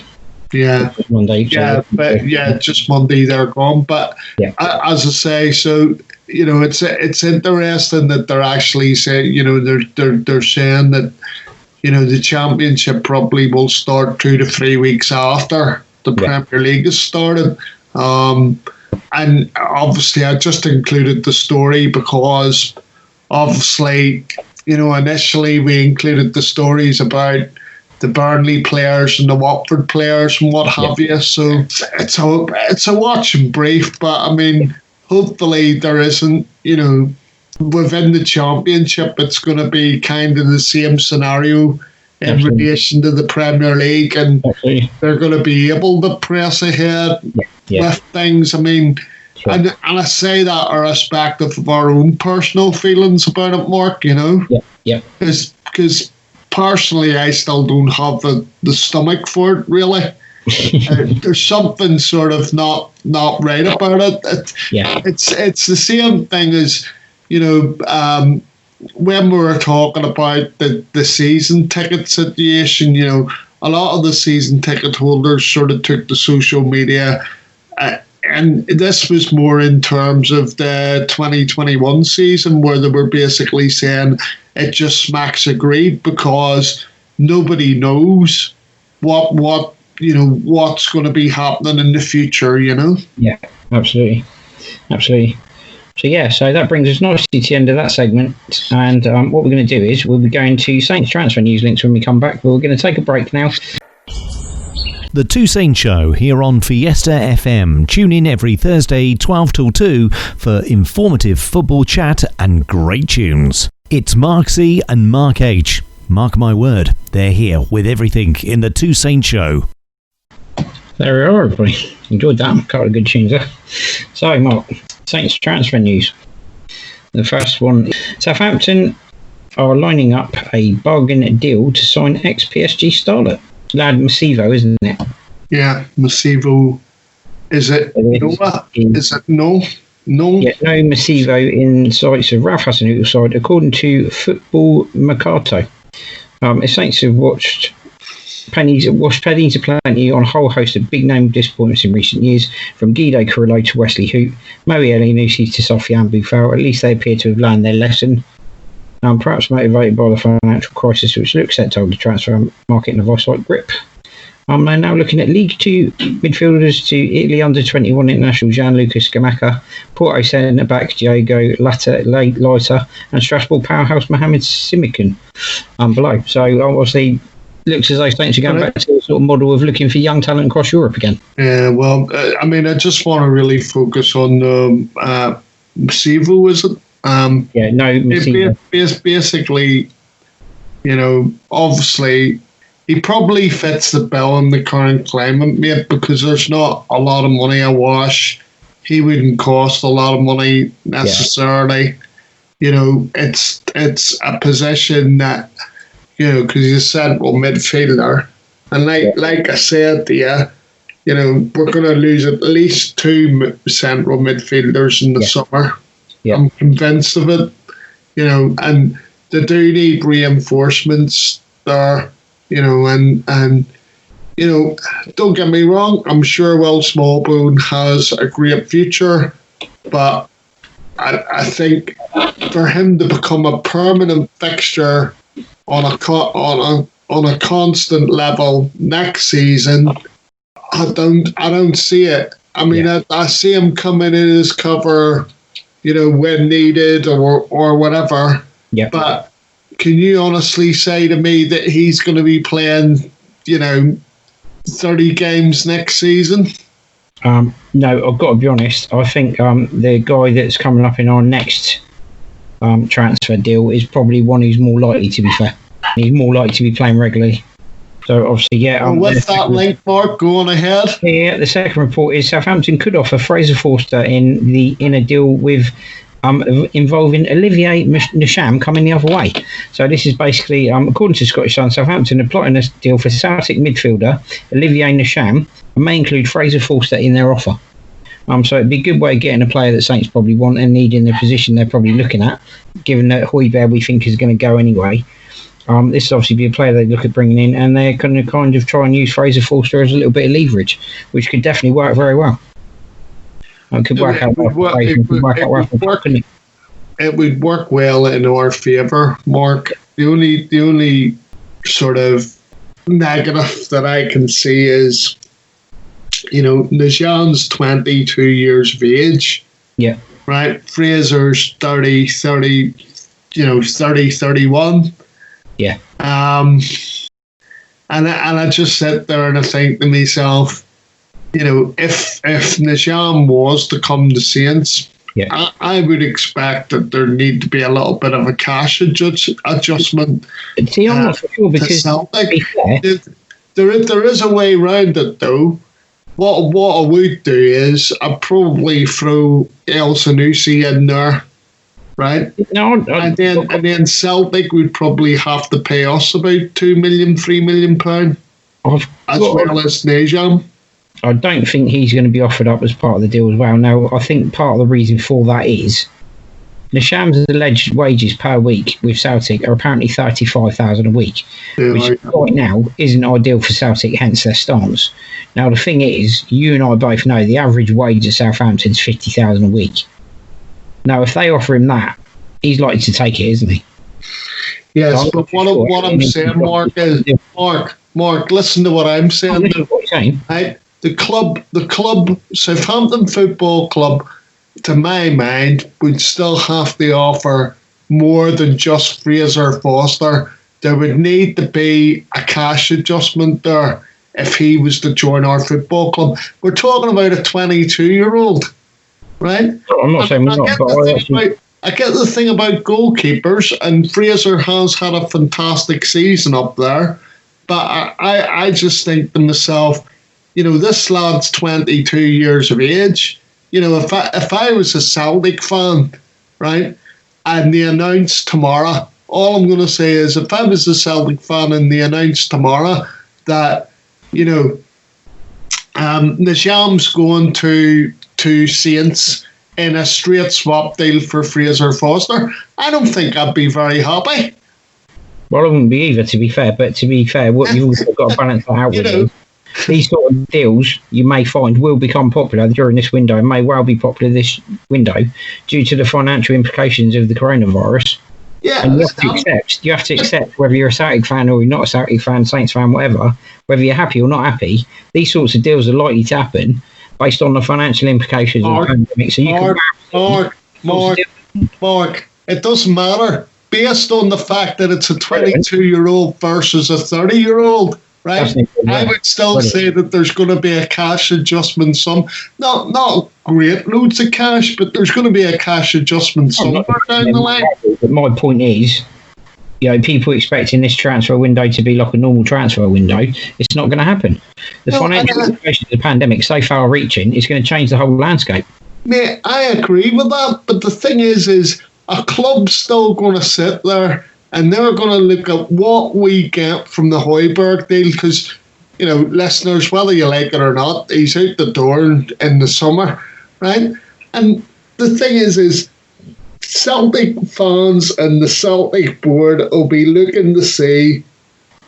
Yeah, Monday. Just Monday they're gone. But as I say, so it's interesting that they're actually saying, they're saying that, the Championship probably will start 2 to 3 weeks after the Premier League has started. And obviously, I just included the story because obviously, initially we included the stories about the Burnley players and the Watford players and what have you. So it's a watch and brief, but I mean, hopefully there isn't, within the Championship, it's going to be kind of the same scenario in Absolutely. relation to the Premier League, and Absolutely. they're going to be able to press ahead Yeah. with things. I mean, Sure. and I say that irrespective of our own personal feelings about it, Mark, you know? Yeah. Because personally, I still don't have the stomach for it, really. There's something sort of not right about it. Yeah. It's the same thing as, you know, when we were talking about the season ticket situation, you know, a lot of the season ticket holders sort of took to social media, and this was more in terms of the 2021 season, where they were basically saying it just smacks agreed, because nobody knows what you know what's going to be happening in the future, you know. Yeah, absolutely. So that brings us nicely to the end of that segment. And what we're going to do is we'll be going to Saints transfer news links when we come back. But we're going to take a break now. The Two Saints Show here on Fiesta FM. Tune in every Thursday 12 till 2 for informative football chat and great tunes. It's Mark C and Mark H. Mark my word, they're here with everything in the Two Saints Show. There we are, everybody. Enjoyed that. A couple of good tunes there. So, Mark, Saints transfer news. The first one, Southampton are lining up a bargain deal to sign ex-PSG starlet Lad Masivo, isn't it? Yeah, Masivo. Is it Noah? Is it no? Yeah, no Masivo in sights of Ralph Hasenhüttl's side, according to Football Mercato. Saints have watched pennies to plenty on a whole host of big-name disappointments in recent years, from Guido Carrillo to Wesley Hoot, Moe Elyounoussi to Sofiane Boufal. At least they appear to have learned their lesson. Perhaps motivated by the financial crisis which looks set to hold the transfer market in a vice-like grip. They're now looking at League 2 midfielders to Italy under-21 international Gianluca Scamacca, Porto centre-back Diogo Leita, and Strasbourg powerhouse Mohamed Simikan below. So obviously, looks as though Saints are going back to the sort of model of looking for young talent across Europe again. Yeah, well, I mean, I just want to really focus on Masivo, is it? Yeah, no, Masivo. Basically, you know, obviously, he probably fits the bill in the current climate, mate, because there's not a lot of money awash. He wouldn't cost a lot of money necessarily. Yeah. You know, it's a position that, you know, because he's a central midfielder. And like I said to you, you know, we're going to lose at least 2 central midfielders in the summer. Yeah. I'm convinced of it. You know, and they do need reinforcements there. You know, and you know, don't get me wrong, I'm sure Will Smallbone has a great future, but I think for him to become a permanent fixture on a constant level next season, I don't see it. I mean, I see him coming in as cover, you know, when needed or whatever. Yeah. But can you honestly say to me that he's going to be playing, you know, 30 games next season? No, I've got to be honest. I think the guy that's coming up in our next transfer deal is probably one who's more likely to be fair. He's more likely to be playing regularly. So obviously, with that link, Mark, go on ahead. Yeah, the second report is Southampton could offer Fraser Forster in a deal with involving Olivier Ntcham coming the other way. So this is basically, according to Scottish Sun, Southampton are plotting a deal for Celtic midfielder Olivier Ntcham and may include Fraser Forster in their offer. So it'd be a good way of getting a player that Saints probably want and need in the position they're probably looking at, given that Højbjerg we think is going to go anyway. This will obviously be a player they look at bringing in, and they're going to kind of try and use Fraser Forster as a little bit of leverage, which could definitely work very well. It could work out well. It would work well in our favour, Mark. The only sort of negative that I can see is, you know, Ntcham's 22 years of age. Yeah. Right? Fraser's 30, 31. Yeah. And I just sit there and I think to myself, you know, if Ntcham was to come to Saints, I would expect that there need to be a little bit of a cash adjustment. See, I'm not so sure because there is a way around it though. What I would do is I'd probably throw El Sanusi in there, right? No, and then Celtic would probably have to pay us about £2 million, £3 million as well as Nejam. I don't think he's going to be offered up as part of the deal as well. Now, I think part of the reason for that is Nesham's alleged wages per week with Celtic are apparently $35,000 a week, which right now isn't ideal for Celtic, hence their stance. Now, the thing is, you and I both know the average wage at Southampton is $50,000 a week. Now, if they offer him that, he's likely to take it, isn't he? Yes, so but what I'm saying, Mark, is Mark, listen to what I'm saying. What you're saying. Right? The club, Southampton Football Club, to my mind, would still have to offer more than just Fraser Foster. There would need to be a cash adjustment there if he was to join our football club. We're talking about a 22-year-old, right? I'm not saying we're not, I get the thing about goalkeepers, and Fraser has had a fantastic season up there, but I just think to myself, this lad's 22 years of age. If I was a Celtic fan, right, and they announced tomorrow, all I'm going to say is if I was a Celtic fan and they announced tomorrow that, Nejam's going to Saints in a straight swap deal for Fraser Foster, I don't think I'd be very happy. Well, I wouldn't be either, to be fair. But to be fair, what you've also got to balance that out with these sort of deals you may find will become popular during this window and may well be popular this window due to the financial implications of the coronavirus. Yeah, and you have to accept whether you're a Celtic fan or you're not a Celtic fan, Saints fan, whatever, whether you're happy or not happy, these sorts of deals are likely to happen based on the financial implications of the pandemic. So Mark, it doesn't matter. Based on the fact that it's a 22-year-old versus a 30-year-old, right? I would still say that there's going to be a cash adjustment. Not great loads of cash, but there's going to be a cash adjustment somewhere down the line. But my point is, people expecting this transfer window to be like a normal transfer window, it's not going to happen. The financial implications of the pandemic so far reaching, it's going to change the whole landscape. Mate, I agree with that, but the thing is a club's still going to sit there and they're going to look at what we get from the Højbjerg deal because, listeners, whether you like it or not, he's out the door in the summer, right? And the thing is Celtic fans and the Celtic board will be looking to see,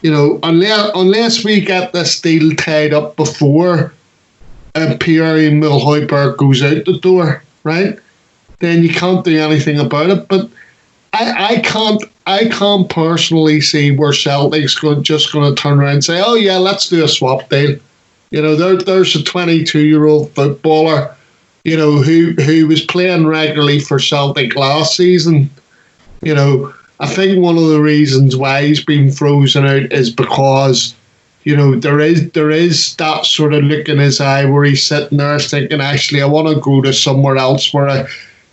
unless we get this deal tied up before Pierre-Emile Højbjerg goes out the door, right? Then you can't do anything about it. But I can't personally see where Celtic's just going to turn around and say, oh yeah, let's do a swap deal. There's a 22-year-old footballer, who was playing regularly for Celtic last season. I think one of the reasons why he's been frozen out is because, there is that sort of look in his eye where he's sitting there thinking, actually, I want to go to somewhere else where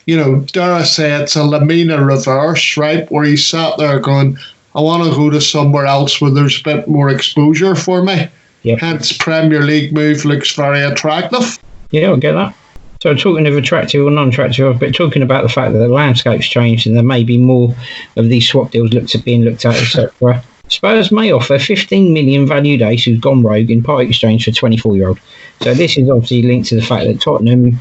dare I say it's a Lamina reverse, right? Where he sat there going, I want to go to somewhere else where there's a bit more exposure for me. Yep. Hence, Premier League move looks very attractive. Yeah, I get that. So talking of attractive or non-attractive, but talking about the fact that the landscape's changed and there may be more of these swap deals being looked at, etc. Spurs may offer $15 million value days who's gone rogue in part exchange for 24-year-old. So this is obviously linked to the fact that Tottenham,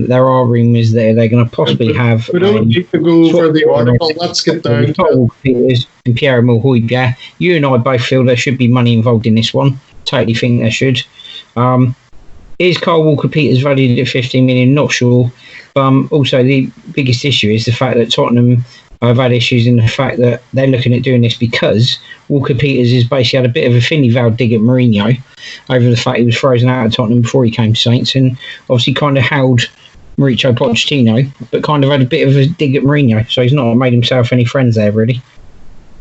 there are rumours that they're going to possibly have. We don't need to go over the article. Let's get down to it. And Pierre-Emile Højbjerg. You and I both feel there should be money involved in this one. Totally think there should. Is Kyle Walker-Peters valued at $15 million? Not sure. Also, the biggest issue is the fact that Tottenham have had issues in the fact that they're looking at doing this because Walker-Peters has basically had a bit of a Finny Val dig at Mourinho over the fact he was frozen out of Tottenham before he came to Saints, and obviously kind of held Mauricio Pochettino, but kind of had a bit of a dig at Mourinho, so he's not made himself any friends there really.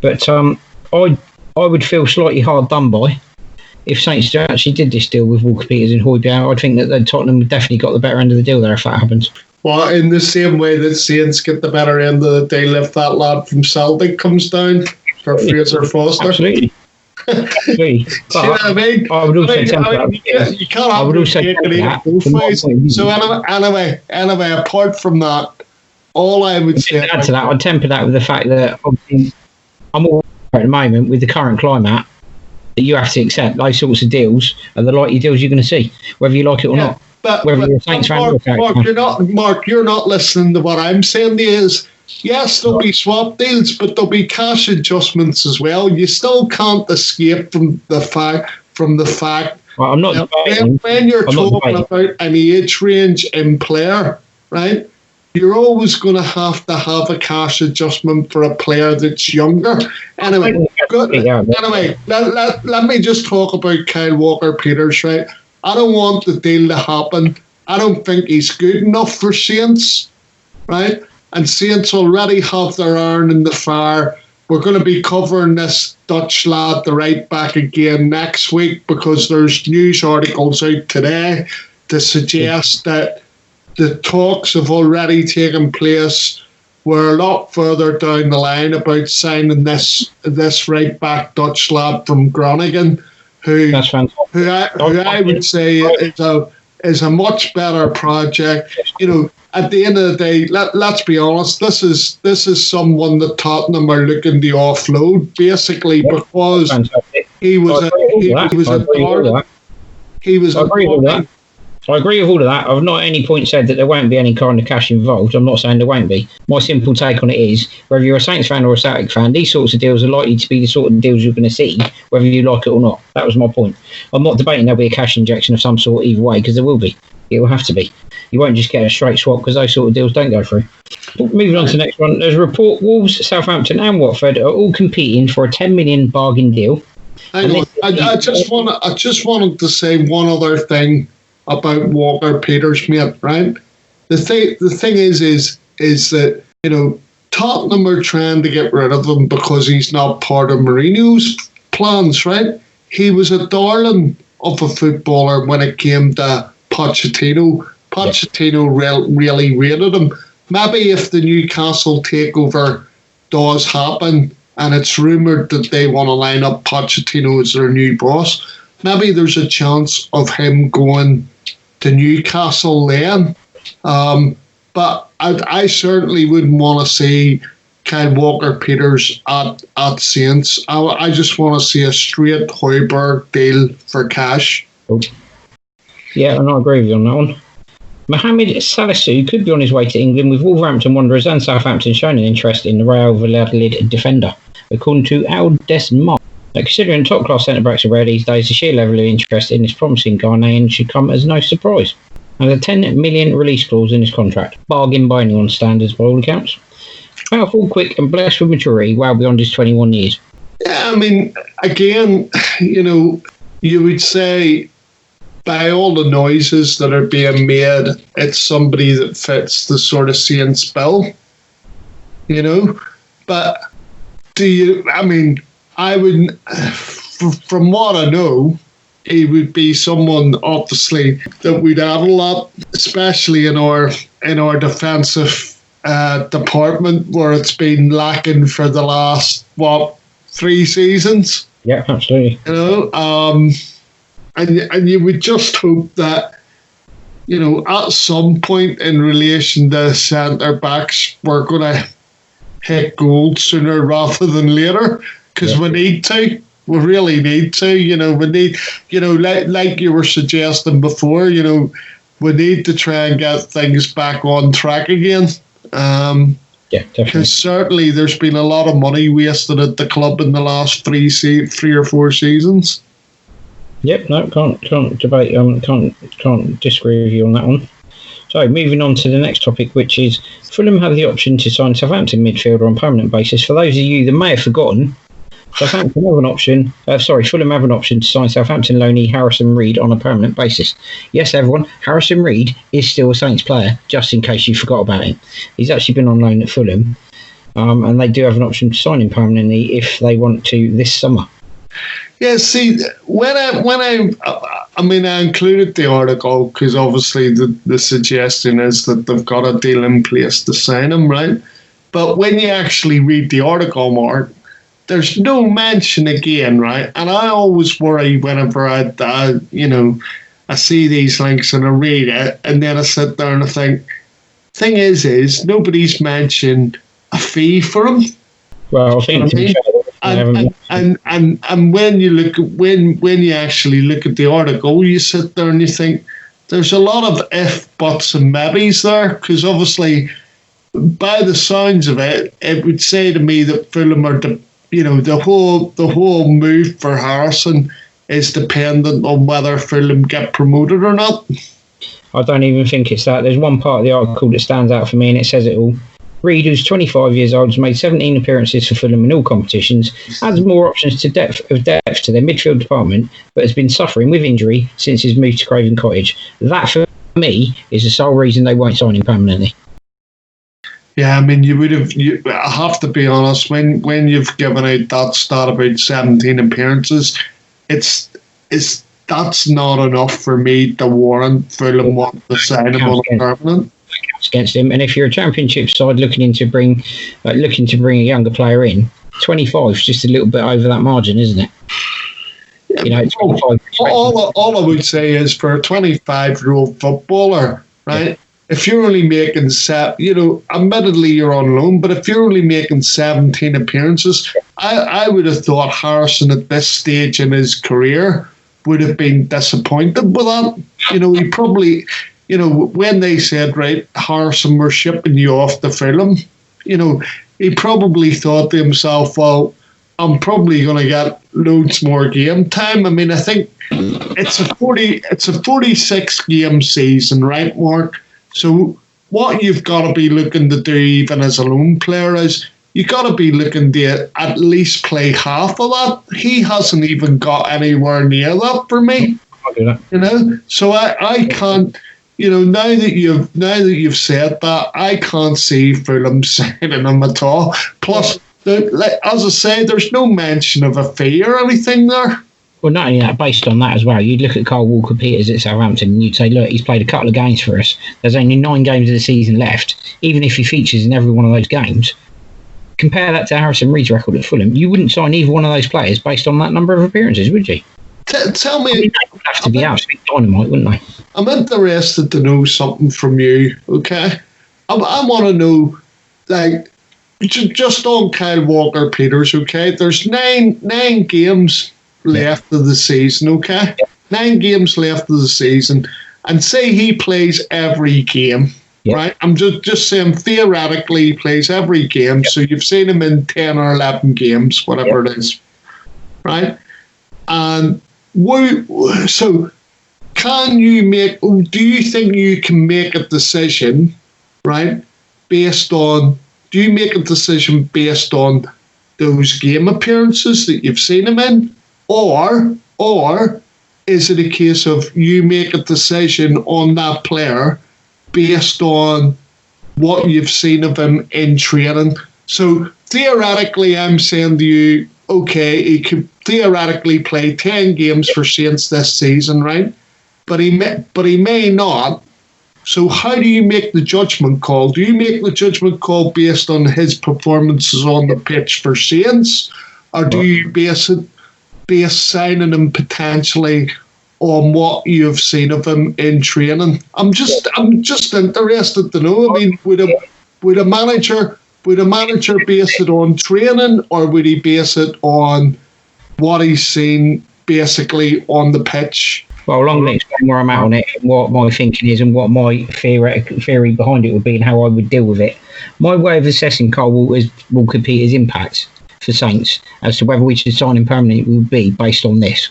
But I would feel slightly hard done by if Saints actually did this deal with Walker-Peters and Højbjerg. I'd think that Tottenham would definitely got the better end of the deal there if that happens. Well, in the same way that Saints get the better end of the deal if that lad from Celtic comes down for Fraser Foster. Absolutely. Absolutely. See what I mean? I would also temper that. You can't have your cake and eat it both ways. So anyway, apart from that, all I would say... Add to that, I'd temper that with the fact that obviously I'm all at the moment with the current climate that you have to accept those sorts of deals are the likely deals you're going to see, whether you like it or not. But you're a Saints fan or Mark, you're not listening to what I'm saying to you is, yes, there'll be swap deals, but there'll be cash adjustments as well. You still can't escape from the fact well, I'm not when you're talking about an age range in player, right? You're always going to have a cash adjustment for a player that's younger. Anyway, let me just talk about Kyle Walker-Peters, right? I don't want the deal to happen. I don't think he's good enough for Saints, right? And Saints already have their iron in the fire. We're going to be covering this Dutch lad, the right back, again next week because there's news articles out today to suggest that the talks have already taken place. We're a lot further down the line about signing this right back Dutch lad from Groningen, who I would say is a much better project. You know, at the end of the day, let's be honest. This is someone that Tottenham are looking to offload, basically because he was I agree with all of that. I've not at any point said that there won't be any kind of cash involved. I'm not saying there won't be. My simple take on it is, whether you're a Saints fan or a Celtic fan, these sorts of deals are likely to be the sort of deals you're going to see, whether you like it or not. That was my point. I'm not debating there'll be a cash injection of some sort either way, because there will be. It will have to be. You won't just get a straight swap because those sort of deals don't go through. Moving on to the next one. There's a report Wolves, Southampton and Watford are all competing for a 10 million bargain deal. Hang on. I just wanted to say one other thing about Walker-Peters, mate, right? The thing is that, you know, Tottenham are trying to get rid of him because he's not part of Mourinho's plans, right? He was a darling of a footballer when it came to Pochettino. Pochettino really rated him. Maybe if the Newcastle takeover does happen and it's rumoured that they want to line up Pochettino as their new boss, maybe there's a chance of him going to Newcastle then. But I certainly wouldn't want to see Kyle Walker-Peters at Saints. I just want to see a straight Højbjerg deal for cash. Yeah, and I agree with you on that one. Mohamed Salisu could be on his way to England, with Wolverhampton Wanderers and Southampton showing an interest in the Real Valladolid defender, according to Al Desmar. Considering top-class centre-backs are rare these days, the sheer level of interest in this promising Ghanaian should come as no surprise. And a 10 million release clause in his contract, bargain by anyone's standards by all accounts. Powerful, quick and blessed with maturity well beyond his 21 years. Yeah, I mean, again, you know, you would say by all the noises that are being made, it's somebody that fits the sort of Saints bill, you know. But I wouldn't, from what I know, he would be someone obviously that we'd add a lot, especially in our defensive department where it's been lacking for the last 3 seasons. Yeah, absolutely. You know, and you would just hope that, you know, at some point in relation to centre backs, we're going to hit gold sooner rather than later. Because we need to. We really need to. You know, we need, you know, like you were suggesting before, you know, we need to try and get things back on track again. Yeah, definitely. Because certainly there's been a lot of money wasted at the club in the last 3 or 4 seasons. Yep, no, can't debate. Can't disagree with you on that one. So, moving on to the next topic, which is Fulham have the option to sign Southampton midfielder on permanent basis. For those of you that may have forgotten, Fulham have an option to sign Southampton loanee Harrison Reed on a permanent basis. Yes, everyone, Harrison Reed is still a Saints player, just in case you forgot about him. He's actually been on loan at Fulham, and they do have an option to sign him permanently if they want to this summer. Yeah, see, when I I mean, I included the article because obviously the suggestion is that they've got a deal in place to sign him, right? But when you actually read the article, Mark, there's no mention again, right? And I always worry whenever I see these links and I read it, and then I sit there and I think, thing is nobody's mentioned a fee for him. Well, I think and when you look at when you actually look at the article, you sit there and you think there's a lot of if, buts, and maybes there, because obviously, by the sounds of it, it would say to me that Fulham are the whole move for Harrison is dependent on whether Fulham get promoted or not. I don't even think it's that. There's one part of the article that stands out for me, and it says it all. Reid, who's 25 years old, has made 17 appearances for Fulham in all competitions, adds more options to depth to their midfield department, but has been suffering with injury since his move to Craven Cottage. That, for me, is the sole reason they won't sign him permanently. Yeah, I mean, I have to be honest, when you've given out that stat about 17 appearances, that's not enough for me to warrant Fulham wanting to sign him on a permanent. Against him, and if you're a Championship side looking to bring a younger player in, 25 is just a little bit over that margin, isn't it? Yeah, 25. All I would say is for a 25-year-old footballer, right? Yeah. If you're only making admittedly you're on loan, but if you're only making 17 appearances, I would have thought Harrison at this stage in his career would have been disappointed with that. He probably. When they said, right, Harrison, we're shipping you off to Fulham, he probably thought to himself, well, I'm probably going to get loads more game time. I mean, I think it's a 46 game season, right, Mark? So what you've got to be looking to do, even as a lone player, is you got to be looking to at least play half of that. He hasn't even got anywhere near that for me. So I can't. Now that you've said that, I can't see Fulham signing him at all. Plus, as I say, there's no mention of a fee or anything there. Well, not only that, based on that as well, you'd look at Kyle Walker-Peters at Southampton and you'd say, look, he's played a couple of games for us. There's only 9 games of the season left. Even if he features in every one of those games, compare that to Harrison Reid's record at Fulham, you wouldn't sign either one of those players based on that number of appearances, would you? Tell me, they would have to be absolute dynamite, wouldn't they? I'm interested to know something from you, okay? I want to know, just on Kyle Walker-Peters, okay? There's nine games left of the season, okay? 9 games left of the season, and say he plays every game, right? I'm just saying theoretically he plays every game, so you've seen him in 10 or 11 games, whatever it is, right? And so do you think you can make a decision, right, do you make a decision based on those game appearances that you've seen him in? Or is it a case of you make a decision on that player based on what you've seen of him in training? So theoretically, I'm saying to you, okay, he could theoretically play 10 games for Saints this season, right? But he may not. So how do you make the judgment call? Do you make the judgment call based on his performances on the pitch for Saints, or do you base signing him potentially on what you've seen of him in training? I'm just interested to know. I mean, would a manager base it on training, or would he base it on what he's seen basically on the pitch? Well, long to explain where I'm at on it, and what my thinking is, and what my theory behind it would be, and how I would deal with it. My way of assessing Kyle Walker-Peters' impact for Saints as to whether we should sign him permanently would be based on this.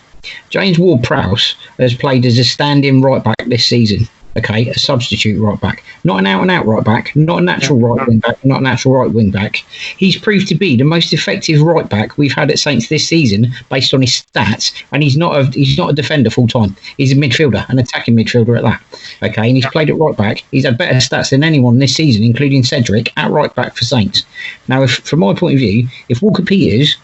James Ward-Prowse has played as a stand-in right back this season. Okay, a substitute right back, not an out-and-out right back, not a natural right wing back, not a natural right wing back. He's proved to be the most effective right back we've had at Saints this season, based on his stats. And he's not a defender full time. He's a midfielder, an attacking midfielder at that. Okay, and he's played at right back. He's had better stats than anyone this season, including Cedric at right back for Saints. Now, from my point of view, if Walker-Peters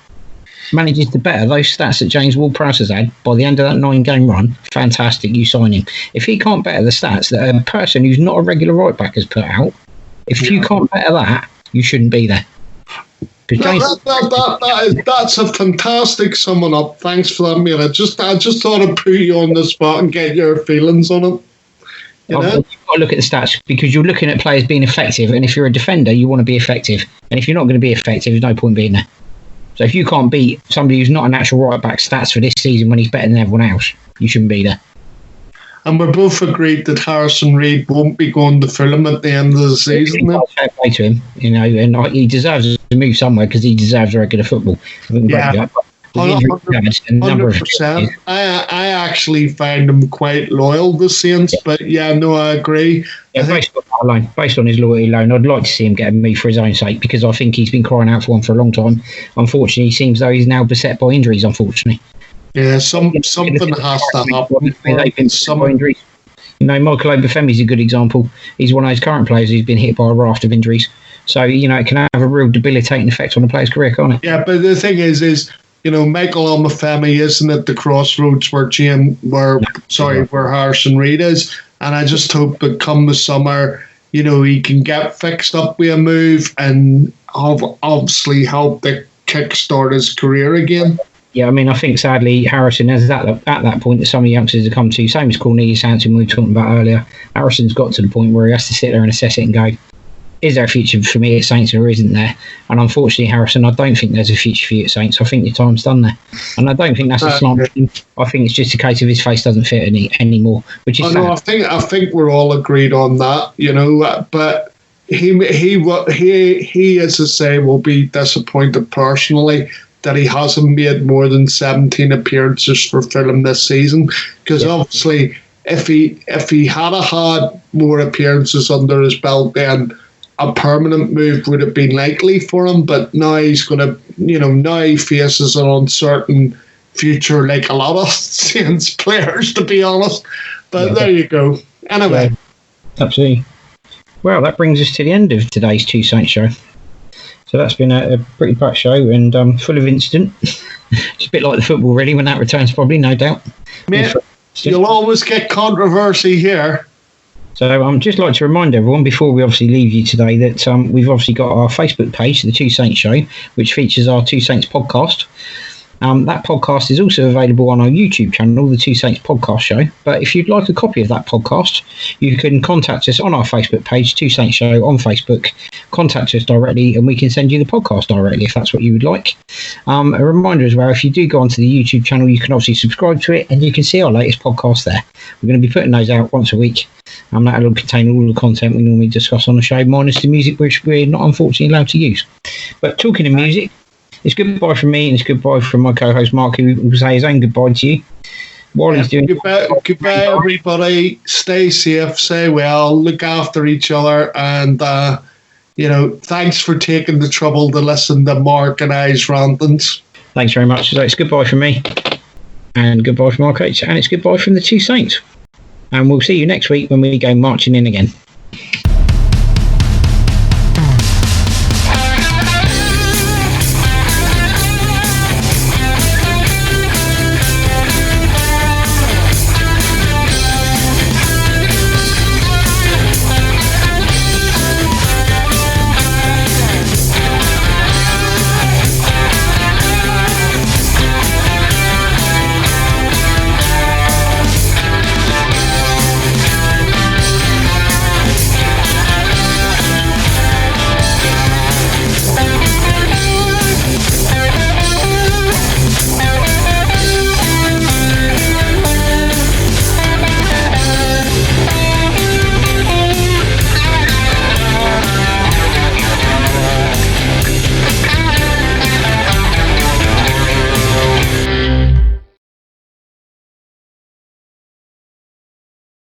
manages to better those stats that James Ward-Prowse has had by the end of that 9-game run, fantastic, you sign him. If he can't better the stats that a person who's not a regular right back has put out, if you can't better that, you shouldn't be there. That's a fantastic summing up. Thanks for that, mate. I just thought I'd put you on the spot and get your feelings on it. You've got to look at the stats because you're looking at players being effective, and if you're a defender, you want to be effective. And if you're not going to be effective, there's no point being there. So if you can't beat somebody who's not a natural right back stats for this season when he's better than everyone else, you shouldn't be there. And we're both agreed that Harrison Reid won't be going to Fulham at the end of the season. Fair play to him, and he deserves to move somewhere because he deserves regular football. Yeah. 100%. I actually find him quite loyal, the Saints, but I agree. Yeah, based on his loyalty alone, I'd like to see him get a move for his own sake because I think he's been crying out for one for a long time. Unfortunately, he seems though he's now beset by injuries, unfortunately. Yeah, something has to happen. Injuries. Michael Obafemi is a good example. He's one of those current players who's been hit by a raft of injuries. So, it can have a real debilitating effect on a player's career, can't it? Yeah, but the thing is Michael Obafemi isn't at the crossroads where Harrison Reid is. And I just hope that come the summer, he can get fixed up with a move and obviously help to kickstart his career again. Yeah, I think sadly Harrison is at that point that some of the youngsters have come to, same as Cornelius Hansen we were talking about earlier. Harrison's got to the point where he has to sit there and assess it and go, is there a future for me at Saints or isn't there? And unfortunately, Harrison, I don't think there's a future for you at Saints. I think your time's done there. And I don't think that's a slant. I think it's just a case of his face doesn't fit anymore, which is sad. I think we're all agreed on that, but he, as I say, will be disappointed personally that he hasn't made more than 17 appearances for Fulham this season, because obviously if he had more appearances under his belt, then a permanent move would have been likely for him. But now he's going to, now he faces an uncertain future like a lot of Saints players, to be honest. But there you go. Anyway. Yeah, absolutely. Well, that brings us to the end of today's Two Saints show. So that's been a pretty packed show and full of incident. It's a bit like the football, really, when that returns, probably, no doubt. Mate, you'll always get controversy here. So I'd just like to remind everyone, before we obviously leave you today, that we've obviously got our Facebook page, The Two Saints Show, which features our Two Saints podcast. That podcast is also available on our YouTube channel, The Two Saints Podcast Show. But if you'd like a copy of that podcast, you can contact us on our Facebook page, Two Saints Show on Facebook. Contact us directly and we can send you the podcast directly if that's what you would like. A reminder as well, if you do go onto the YouTube channel, you can obviously subscribe to it and you can see our latest podcast there. We're going to be putting those out once a week. That'll contain all the content we normally discuss on the show, minus the music which we're not unfortunately allowed to use. But talking of music, it's goodbye from me and it's goodbye from my co-host Mark, who will say his own goodbye to you. While he's doing goodbye everybody. Stay safe, stay well, look after each other, and thanks for taking the trouble to listen to Mark and I's rantings. Thanks very much. So it's goodbye from me, and goodbye from Mark H, and it's goodbye from the Two Saints. And we'll see you next week when we go marching in again.